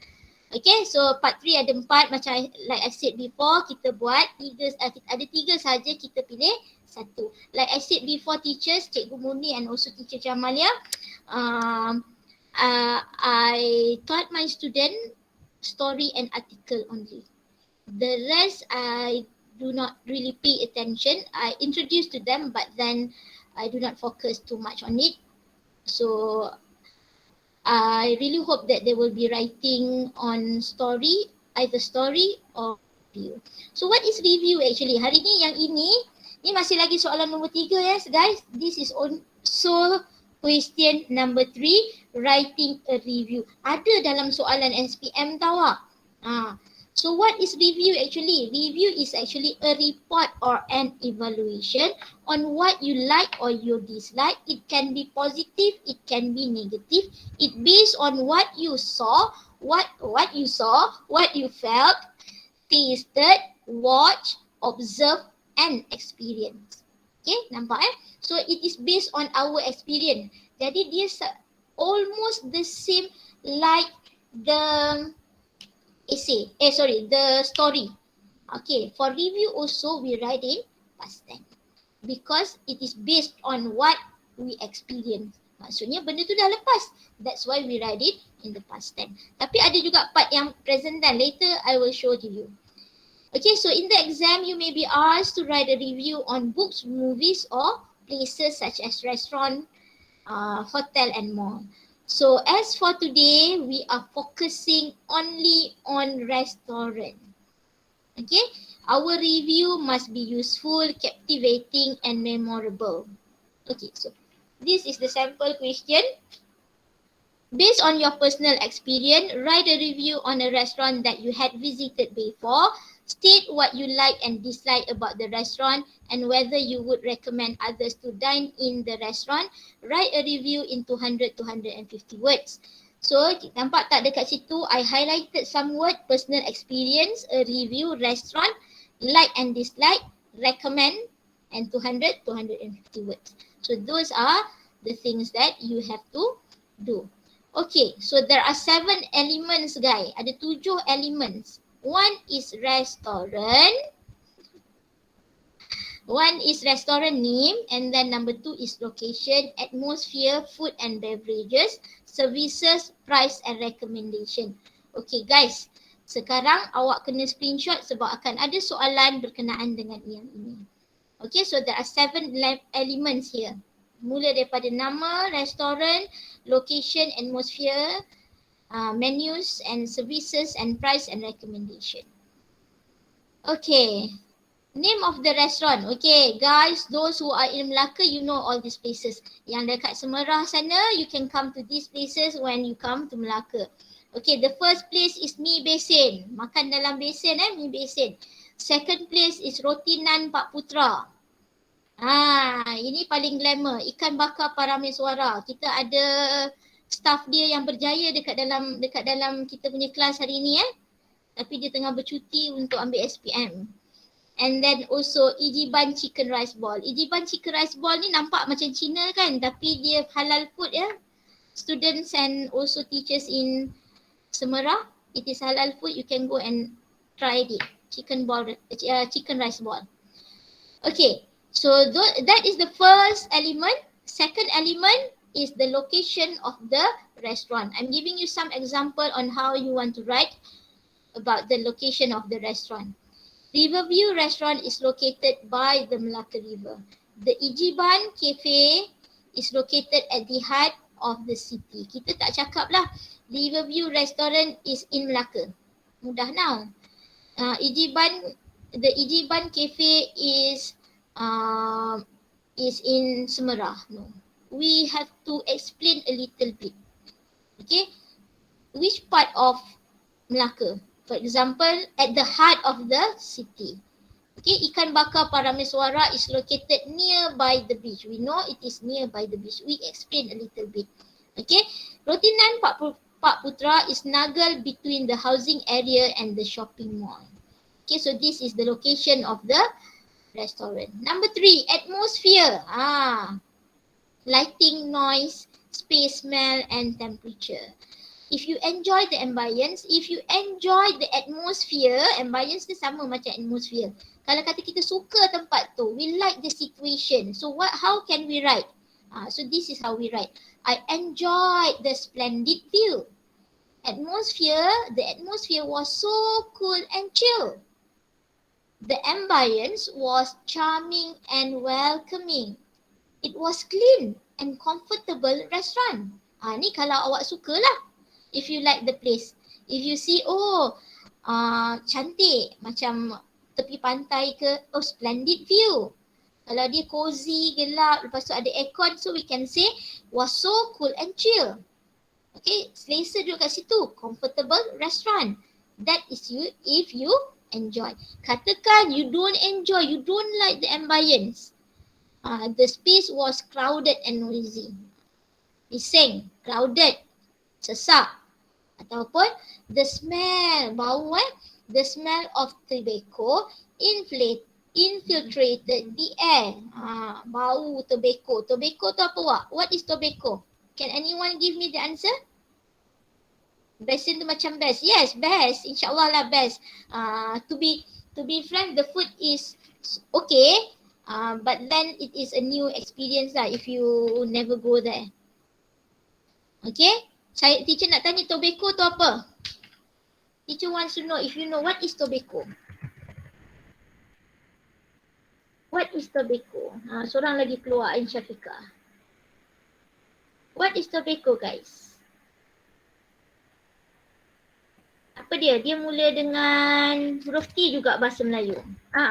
Okay, so part 3 ada 4 macam like I said before, kita buat 3, ada 3 saja, kita pilih 1. Like I said before teachers, Cikgu Murni and also teacher Jamalia, I taught my student story and article only. The rest I do not really pay attention. I introduce to them but then I do not focus too much on it. So I really hope that they will be writing on story, either story or review. So what is review actually? Hari ni yang ini masih lagi soalan nombor 3 yes guys. This is also question number 3, writing a review. Ada dalam soalan SPM tau ah. So what is review actually? Review is actually a report or an evaluation on what you like or you dislike. It can be positive, it can be negative. It based on what you saw, what you felt, tasted, watched, observed and experienced. Okay, nampak So it is based on our experience. Jadi dia almost the same like the essay, the story. Okay, for review also we write in past tense because it is based on what we experience. Maksudnya benda tu dah lepas. That's why we write it in the past tense. Tapi ada juga part yang present tense. Later I will show to you. Okay, so in the exam you may be asked to write a review on books, movies or places such as restaurant, hotel and mall. So as for today, we are focusing only on restaurant. Okay, our review must be useful, captivating and memorable. Okay, so this is the sample question. Based on your personal experience, write a review on a restaurant that you had visited before. State what you like and dislike about the restaurant and whether you would recommend others to dine in the restaurant. Write a review in 200 to 150 words. So, nampak tak dekat situ, I highlighted some word, personal experience, a review, restaurant, like and dislike, recommend, and 200 to 150 words. So, those are the things that you have to do. Okay, so there are 7 elements guys. Ada 7 elements. One is restaurant. One is restaurant name and then number 2 is location, atmosphere, food and beverages, services, price and recommendation. Okay guys, sekarang awak kena screenshot sebab akan ada soalan berkenaan dengan yang ini. Okay, so there are 7 elements here. Mula daripada nama, restaurant, location, atmosphere, menus and services and price and recommendation. Okay, name of the restaurant. Okay guys, those who are in Melaka, you know all these places. Yang dekat Semerah sana, you can come to these places when you come to Melaka. Okay, the first place is Mi Besen. Makan dalam besen Mi Besen. Second place is Roti Nan Pak Putra. Ini paling glamour. Ikan bakar Parameswara. Kita ada staff dia yang berjaya dekat dalam kita punya kelas hari ni tapi dia tengah bercuti untuk ambil SPM. And then also Ijiban Chicken Rice Ball. Ijiban Chicken Rice Ball ni nampak macam Cina kan, tapi dia halal food Students and also teachers in Semerah, it is halal food. You can go and try it. Chicken rice ball. Okay, so that is the first element. Second element is the location of the restaurant. I'm giving you some example on how you want to write about the location of the restaurant. Riverview restaurant is located by the Melaka River. The Ijiban Cafe is located at the heart of the city. Kita tak cakap lah Riverview Restaurant is in Melaka. Mudah now. The Ijiban Cafe is in Semerah. No. We have to explain a little bit. Okay. Which part of Melaka? For example, at the heart of the city. Okay, Ikan Bakar Parameswara is located nearby the beach. We know it is nearby the beach. We explain a little bit. Okay, Rotinan Pak Putra is snuggled between the housing area and the shopping mall. Okay, so this is the location of the restaurant. Number 3, atmosphere. Lighting, noise, space, smell and temperature. If you enjoy the ambience, if you enjoy the atmosphere, ambience ni sama macam atmosphere. Kalau kata kita suka tempat tu, we like the situation. So how can we write? So this is how we write. I enjoyed the splendid view. The atmosphere was so cool and chill. The ambience was charming and welcoming. It was clean and comfortable restaurant. Ni kalau awak suka lah. If you like the place. If you see, cantik macam tepi pantai ke, splendid view. Kalau dia cozy, gelap, lepas tu ada aircon, so we can say was so cool and chill. Okay, selesa duduk kat situ. Comfortable restaurant. That is you if you enjoy. Katakan you don't enjoy, you don't like the ambience. The space was crowded and noisy. Bising, crowded, sesak. Ataupun the smell, bau the smell of tobacco infiltrated the air. Bau tobacco. Tobacco tu apa wak? What is tobacco? Can anyone give me the answer? Best tu macam best. Yes, best. InsyaAllah lah best. To be frank, the food is okay. But then it is a new experience lah if you never go there. Okay? Teacher nak tanya tobacco tu apa? Teacher wants to know if you know what is tobacco. What is tobacco? Seorang lagi keluar, Ain Syafiqah. What is tobacco, guys? Apa dia? Dia mula dengan huruf T juga bahasa Melayu.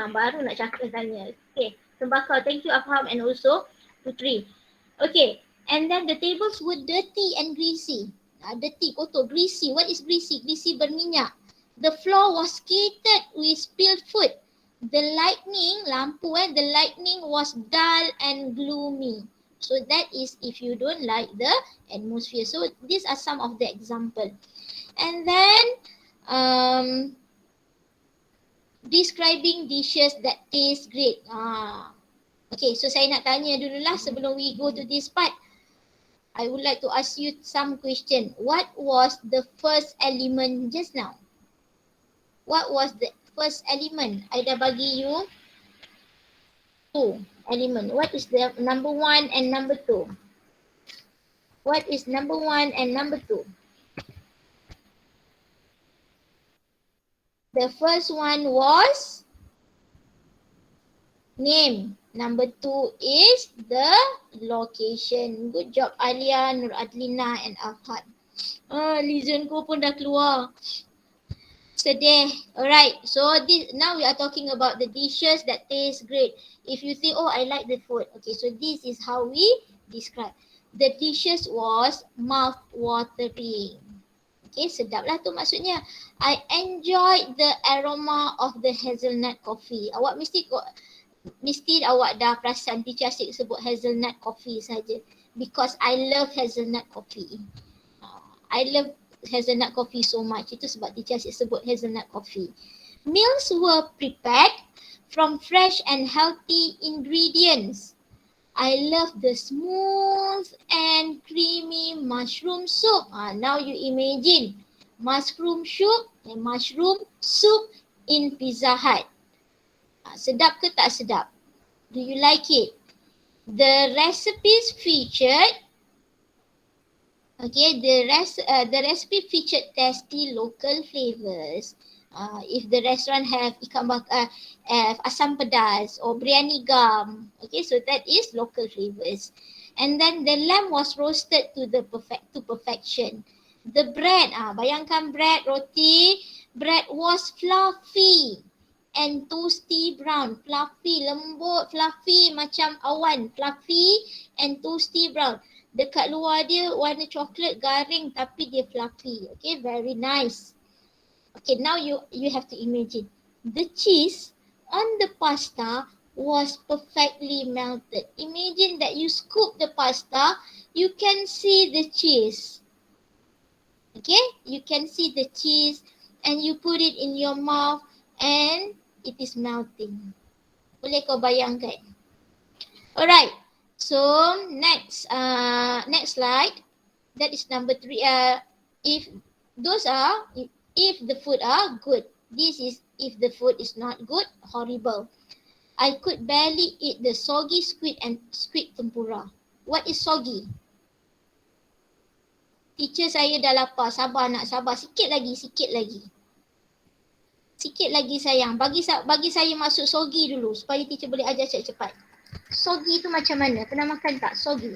Baru nak cakap tanya. Okay, tembakau. Thank you Afham and also Putri. Okay. And then the tables were dirty and greasy. Dirty, kotor, greasy. What is greasy? Greasy berminyak. The floor was scattered with spilled food. The lightning, lampu the lightning was dull and gloomy. So that is if you don't like the atmosphere. So these are some of the example. And then describing dishes that taste great. Okay, so saya nak tanya dululah sebelum we go to this part. I would like to ask you some question. What was the first element just now? What was the first element? I dah bagi you 2 element. What is the number 1 and number 2? What is number 1 and number 2? The first one was name. Number 2 is the location. Good job Alia, Nur Adlina and Afhad. Lizan ko pun dah keluar. Sedih. Alright, so now we are talking about the dishes that taste great. If you say, I like the food. Okay, so this is how we describe. The dishes was mouth-watering. Okay, sedap lah tu maksudnya. I enjoyed the aroma of the hazelnut coffee. Awak mesti awak dah perasan teacher asyik sebut hazelnut coffee saja. Because I love hazelnut coffee. I love hazelnut coffee so much. Itu sebab teacher asyik sebut hazelnut coffee. Meals were prepared from fresh and healthy ingredients. I love the smooth and creamy mushroom soup. Now you imagine mushroom soup in Pizza Hut. Sedap ke tak sedap? Do you like it? The recipes featured, the recipe featured tasty local flavors. If the restaurant have ikan bakar, asam pedas or biryani gam, so that is local flavors. And then the lamb was roasted to perfection. The bread, bayangkan bread, roti, bread was fluffy and toasty brown. Fluffy, lembut, fluffy macam awan. Fluffy and toasty brown. Dekat luar dia warna coklat garing tapi dia fluffy. Okay, very nice. Okay, now you have to imagine. The cheese on the pasta was perfectly melted. Imagine that you scoop the pasta, you can see the cheese. Okay, you can see the cheese and you put it in your mouth and it is melting. Boleh kau bayangkan? Alright, so next slide. That is number 3. If the food are good. This is if the food is not good, horrible. I could barely eat the soggy squid and squid tempura. What is soggy? Teacher saya dah lapar, sabar nak sabar. Sikit lagi. Sikit lagi sayang. Bagi saya masuk soggy dulu supaya teacher boleh ajar cepat-cepat. Soggy tu macam mana? Pernah makan tak soggy?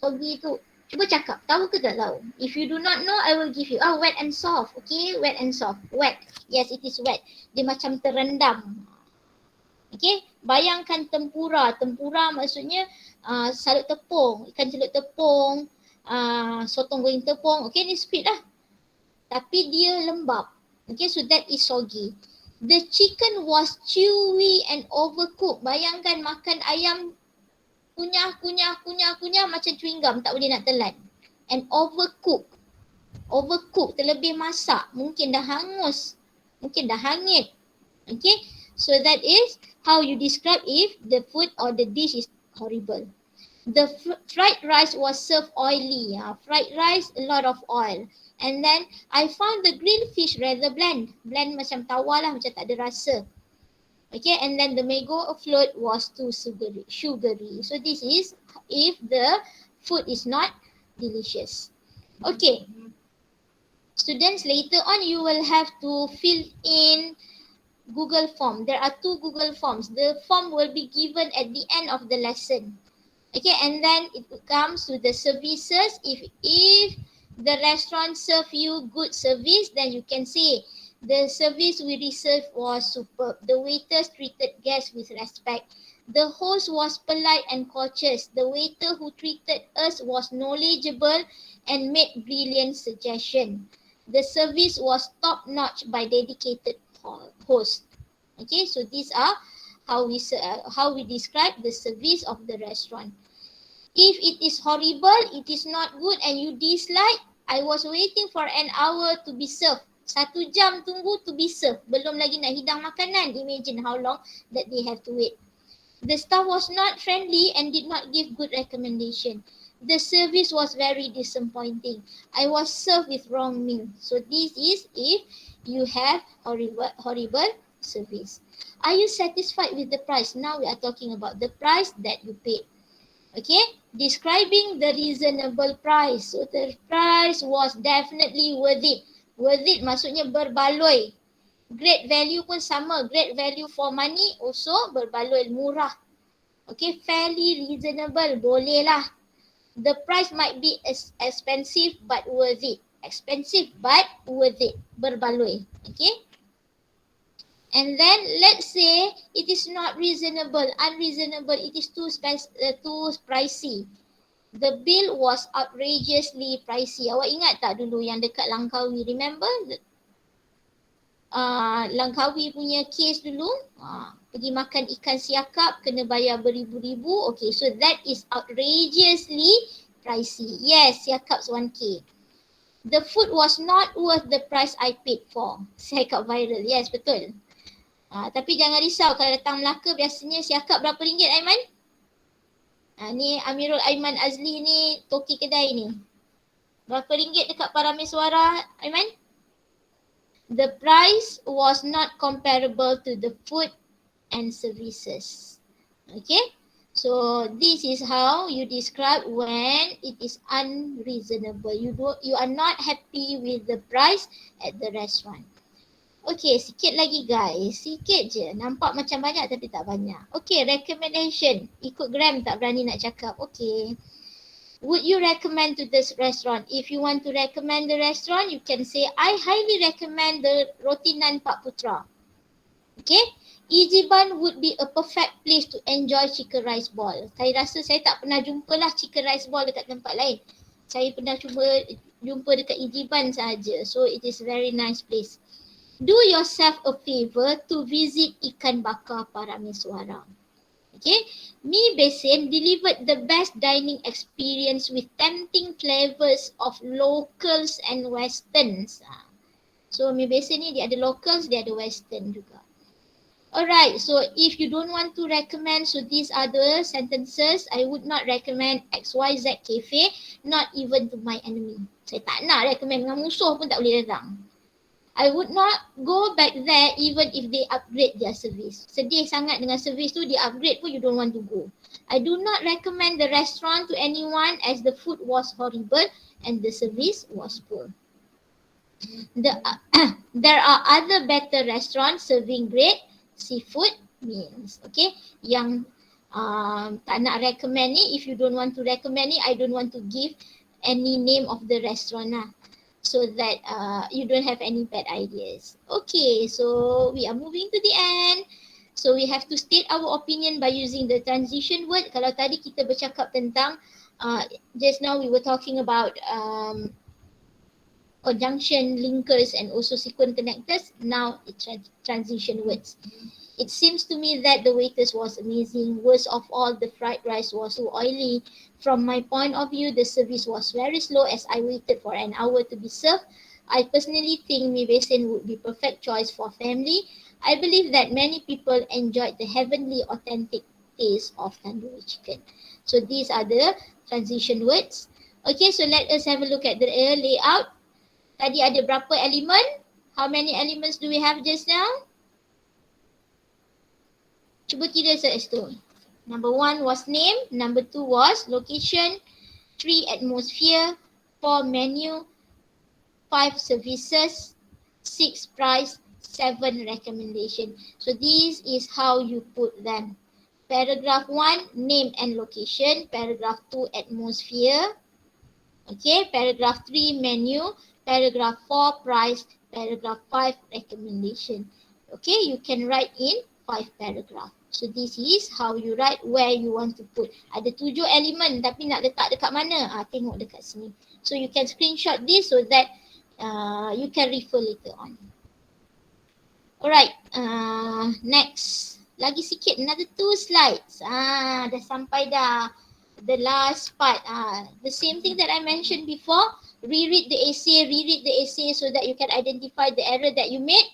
Soggy tu, cuba cakap. Tahu ke tak tahu? If you do not know, I will give you. Wet and soft. Okay, wet and soft. Wet. Yes, it is wet. Dia macam terendam. Okay, bayangkan tempura. Tempura maksudnya salut tepung, ikan celup tepung, sotong goreng tepung. Okay, ni squid lah. Tapi dia lembab. Okay, so that is soggy. The chicken was chewy and overcooked. Bayangkan makan ayam kunyah macam chewing gum, tak boleh nak telan. And overcooked, terlebih masak. Mungkin dah hangus, mungkin dah hangit. Okay, so that is how you describe if the food or the dish is horrible. The fried rice was served oily. Fried rice, a lot of oil. And then I found the grilled fish rather bland. Bland macam tawar lah, macam tak ada rasa. Okay, and then the mango float was too sugary. So this is if the food is not delicious. Okay, students, later on you will have to fill in Google form. There are 2 Google forms. The form will be given at the end of the lesson. Okay, and then it comes to the services. If the restaurant serve you good service, then you can say the service we received was superb. The waiters treated guests with respect. The host was polite and courteous. The waiter who treated us was knowledgeable and made brilliant suggestions. The service was top-notch by dedicated host. Okay, so these are how we describe the service of the restaurant. If it is horrible, it is not good and you dislike, I was waiting for an hour to be served. 1 jam tunggu to be served. Belum lagi nak hidang makanan. Imagine how long that they have to wait. The staff was not friendly and did not give good recommendation. The service was very disappointing. I was served with wrong meal. So this is if you have horrible service. Are you satisfied with the price? Now we are talking about the price that you paid. Okay, describing the reasonable price. So the price was definitely worth it. Worth it maksudnya berbaloi. Great value pun sama. Great value for money also berbaloi, murah. Okay, fairly reasonable, boleh lah. The price might be expensive but worth it. Expensive but worth it, berbaloi. Okay. And then let's say it is not reasonable, unreasonable, it is too pricey. The bill was outrageously pricey. Awak ingat tak dulu yang dekat Langkawi? Remember? Langkawi punya case dulu. Pergi makan ikan siakap kena bayar beribu-ribu. Okay, so that is outrageously pricey. Yes, siakap's 1K. The food was not worth the price I paid for. Siakap viral. Yes, betul. Tapi jangan risau kalau datang Melaka biasanya siakap berapa ringgit, Aiman? Ni Amirul Aiman Azli ni toki kedai ni. Berapa ringgit dekat Parameswara, Aiman? The price was not comparable to the food and services. Okay? So this is how you describe when it is unreasonable. You are not happy with the price at the restaurant. Okay, sikit lagi guys. Sikit je. Nampak macam banyak tapi tak banyak. Okay, recommendation. Ikut gram tak berani nak cakap. Okay. Would you recommend to this restaurant? If you want to recommend the restaurant, you can say, I highly recommend the Rotinan Pak Putra. Okay? Ijiban would be a perfect place to enjoy chicken rice ball. Saya rasa saya tak pernah jumpa lah chicken rice ball dekat tempat lain. Saya pernah jumpa dekat Ijiban saja. So it is very nice place. Do yourself a favor to visit Ikan Bakar Parameswara. Okay, Mi Besin delivered the best dining experience with tempting flavors of locals and westerns. So Mi Besin ni dia ada locals, dia ada western juga. Alright, so if you don't want to recommend, so these are the sentences. I would not recommend XYZ Cafe, not even to my enemy. Saya tak nak recommend dengan musuh pun tak boleh datang. I would not go back there even if they upgrade their service. Sedih sangat dengan service tu, dia upgrade pun you don't want to go. I do not recommend the restaurant to anyone as the food was horrible and the service was poor. There are other better restaurants serving great seafood meals. Okay, yang tak nak recommend ni, if you don't want to recommend ni, I don't want to give any name of the restaurant lah. So that you don't have any bad ideas. Okay, so we are moving to the end. So we have to state our opinion by using the transition word. Kalau tadi kita bercakap tentang, just now we were talking about conjunction, linkers and also sequence connectors. Now it's transition words. It seems to me that the waiters was amazing. Worst of all, the fried rice was too oily. From my point of view, the service was very slow as I waited for an hour to be served. I personally think Mi Besin would be perfect choice for family. I believe that many people enjoyed the heavenly authentic taste of tandoori chicken. So these are the transition words. Okay, so let us have a look at the layout. Tadi ada berapa elemen? How many elements do we have just now? Cuba kira search tu. Number 1 was name, number 2 was location, 3 atmosphere, 4 menu, 5 services, 6 price, 7 recommendation. So this is how you put them. Paragraph 1, name and location. Paragraph 2, atmosphere. Okay, paragraph 3, menu. Paragraph 4, price. Paragraph 5, recommendation. Okay, you can write in 5 paragraph. So this is how you write where you want to put. Ada 7 elemen tapi nak letak dekat mana? Tengok dekat sini. So you can screenshot this so that you can refer later on. Alright, next. Lagi sikit, another 2 slides. Dah sampai dah. The last part. The same thing that I mentioned before. Reread the essay so that you can identify the error that you made.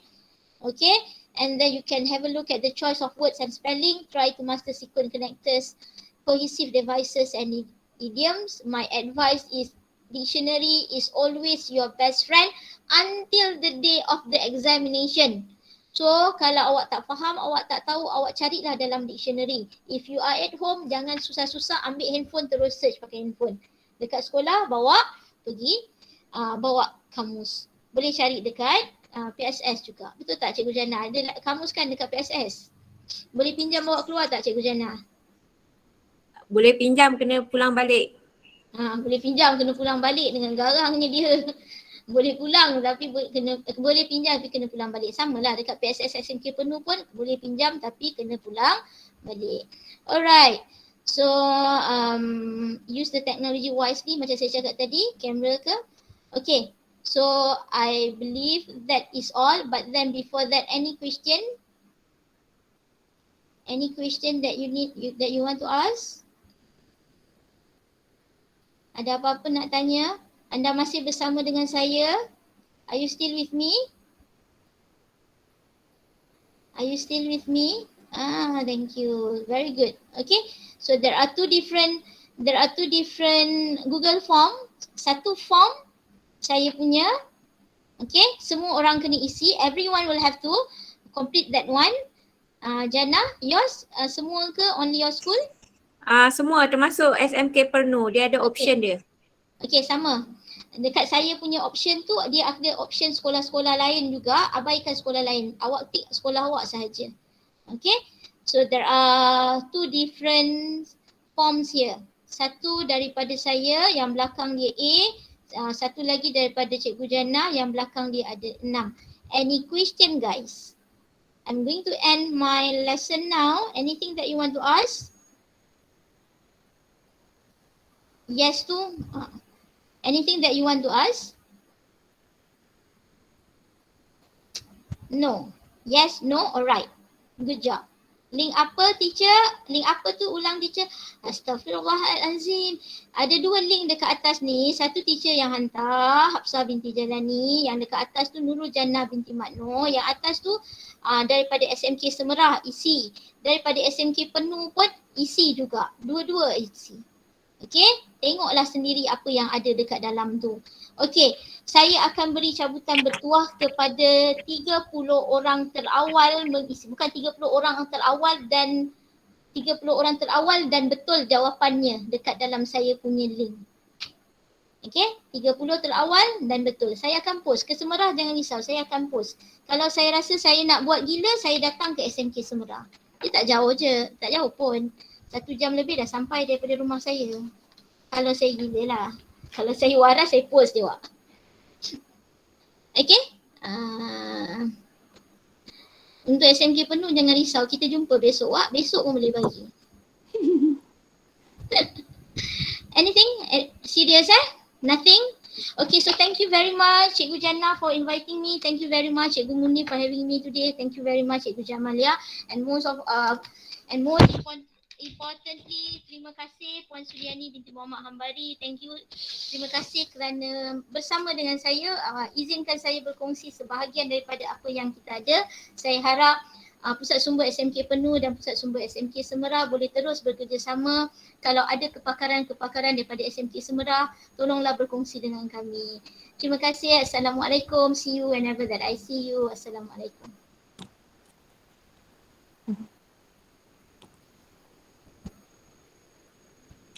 Okay. And then you can have a look at the choice of words and spelling. Try to master sequence connectors, cohesive devices and idioms. My advice is dictionary is always your best friend until the day of the examination. So kalau awak tak faham, awak tak tahu, awak carilah dalam dictionary. If you are at home, jangan susah-susah ambil handphone terus search pakai handphone. Dekat sekolah bawa pergi, bawa kamus. Boleh cari dekat PSS juga. Betul tak Cikgu Jana? Ada kamus kan dekat PSS? Boleh pinjam bawa keluar tak Cikgu Jana?
Boleh pinjam, kena pulang balik.
Boleh pinjam, kena pulang balik dengan garangnya dia. Boleh pulang tapi boleh pinjam tapi kena pulang balik. Sama lah dekat PSS SMK penuh pun boleh pinjam tapi kena pulang balik. Alright. So use the technology wisely macam saya cakap tadi. Kamera ke? Okay. So I believe that is all. But then before that, any question? Any question that that you want to ask? Ada apa-apa nak tanya? Anda masih bersama dengan saya? Are you still with me? Are you still with me? Thank you. Very good. Okay. So there are two different Google form. Satu form saya punya. Okay. Semua orang kena isi. Everyone will have to complete that one. Jana, yours semua ke only your school?
Semua termasuk SMK Pernu. Dia ada option dia.
Okay, sama. Dekat saya punya option tu, dia ada option sekolah-sekolah lain juga. Abaikan sekolah lain. Awak tick sekolah awak sahaja. Okay. So there are two different forms here. Satu daripada saya yang belakang dia A. Satu lagi daripada Cikgu Jana yang belakang dia ada 6. Any question guys? I'm going to end my lesson now. Anything that you want to ask? Yes to? Anything that you want to ask? No. Yes, no, alright. Good job. Link apa teacher? Link apa tu ulang teacher? Astaghfirullahalazim. Ada 2 link dekat atas ni. Satu teacher yang hantar, Habsah binti Jalani. Yang dekat atas tu Nurul Jannah binti Makno. Yang atas tu daripada SMK Semerah isi. Daripada SMK Penuh pun isi juga. Dua-dua isi. Okey, tengoklah sendiri apa yang ada dekat dalam tu. Okey, saya akan beri cabutan bertuah kepada 30 orang terawal mengisi. Bukan 30 orang terawal dan 30 orang terawal dan betul jawapannya dekat dalam saya punya link. Okey, 30 terawal dan betul. Saya akan post. Ke Semerah jangan risau, saya akan post. Kalau saya rasa saya nak buat gila, saya datang ke SMK Semerah. Dia tak jauh je, tak jauh pun. 1 jam lebih dah sampai daripada rumah saya. Kalau saya gila lah. Kalau saya waras, saya post dia wak. Okay? Untuk SMK Penuh jangan risau. Kita jumpa besok wak. Besok pun boleh bagi. Anything? Serious Nothing? Okay, so thank you very much Cikgu Jannah for inviting me. Thank you very much Cikgu Murni for having me today. Thank you very much Cikgu Jamalia. And most importantly, terima kasih Puan Suliani binti MD.HAMBARI. Thank you. Terima kasih kerana bersama dengan saya, izinkan saya berkongsi sebahagian daripada apa yang kita ada. Saya harap Pusat Sumber SMK Penuh dan Pusat Sumber SMK Semerah boleh terus bekerjasama. Kalau ada kepakaran-kepakaran daripada SMK Semerah, tolonglah berkongsi dengan kami. Terima kasih. Assalamualaikum. See you whenever that I see you. Assalamualaikum.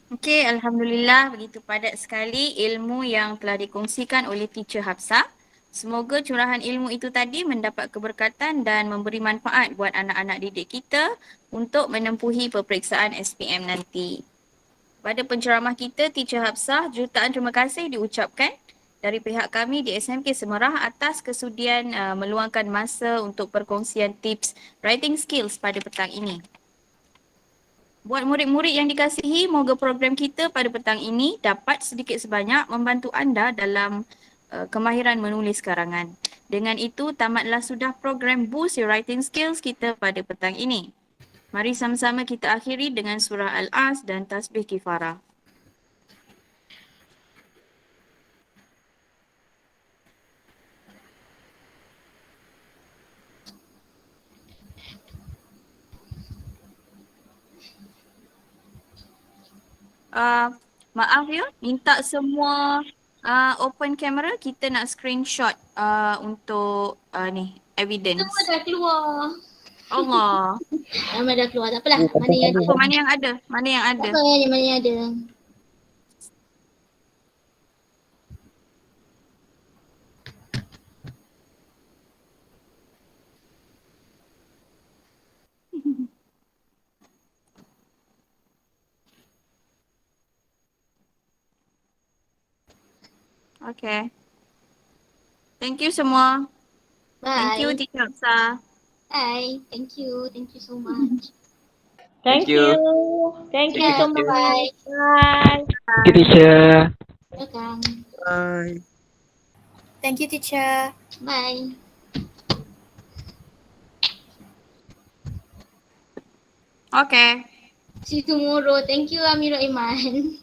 Okey, Alhamdulillah begitu padat sekali ilmu yang telah dikongsikan oleh teacher Habsah. Semoga curahan ilmu itu tadi mendapat keberkatan dan memberi manfaat buat anak-anak didik kita untuk menempuhi peperiksaan SPM nanti. Pada penceramah kita, teacher Habsah, jutaan terima kasih diucapkan dari pihak kami di SMK Semerah atas kesudian meluangkan masa untuk perkongsian tips writing skills pada petang ini. Buat murid-murid yang dikasihi, moga program kita pada petang ini dapat sedikit sebanyak membantu anda dalam kemahiran menulis karangan. Dengan itu, tamatlah sudah program Boost Your Writing Skills kita pada petang ini. Mari sama-sama kita akhiri dengan surah Al-As dan tasbih kifarah. Maaf ya, minta semua open camera, kita nak screenshot untuk ni evidence.
Nama dah keluar.
Allah.
Nama dah keluar. Tak apalah. Mana yang ada.
Mana yang ada? Mana yang ada?
Apa mana yang ada.
Okay. Thank you semua.
Bye.
Thank you Teacher Habsah.
Bye. Thank you. Thank you so much.
Thank you.
Thank you so much.
Bye.
Bye.
Thank you, teacher.
Welcome.
Bye.
Thank you teacher.
Bye.
Okay.
See you tomorrow. Thank you Amirul Iman.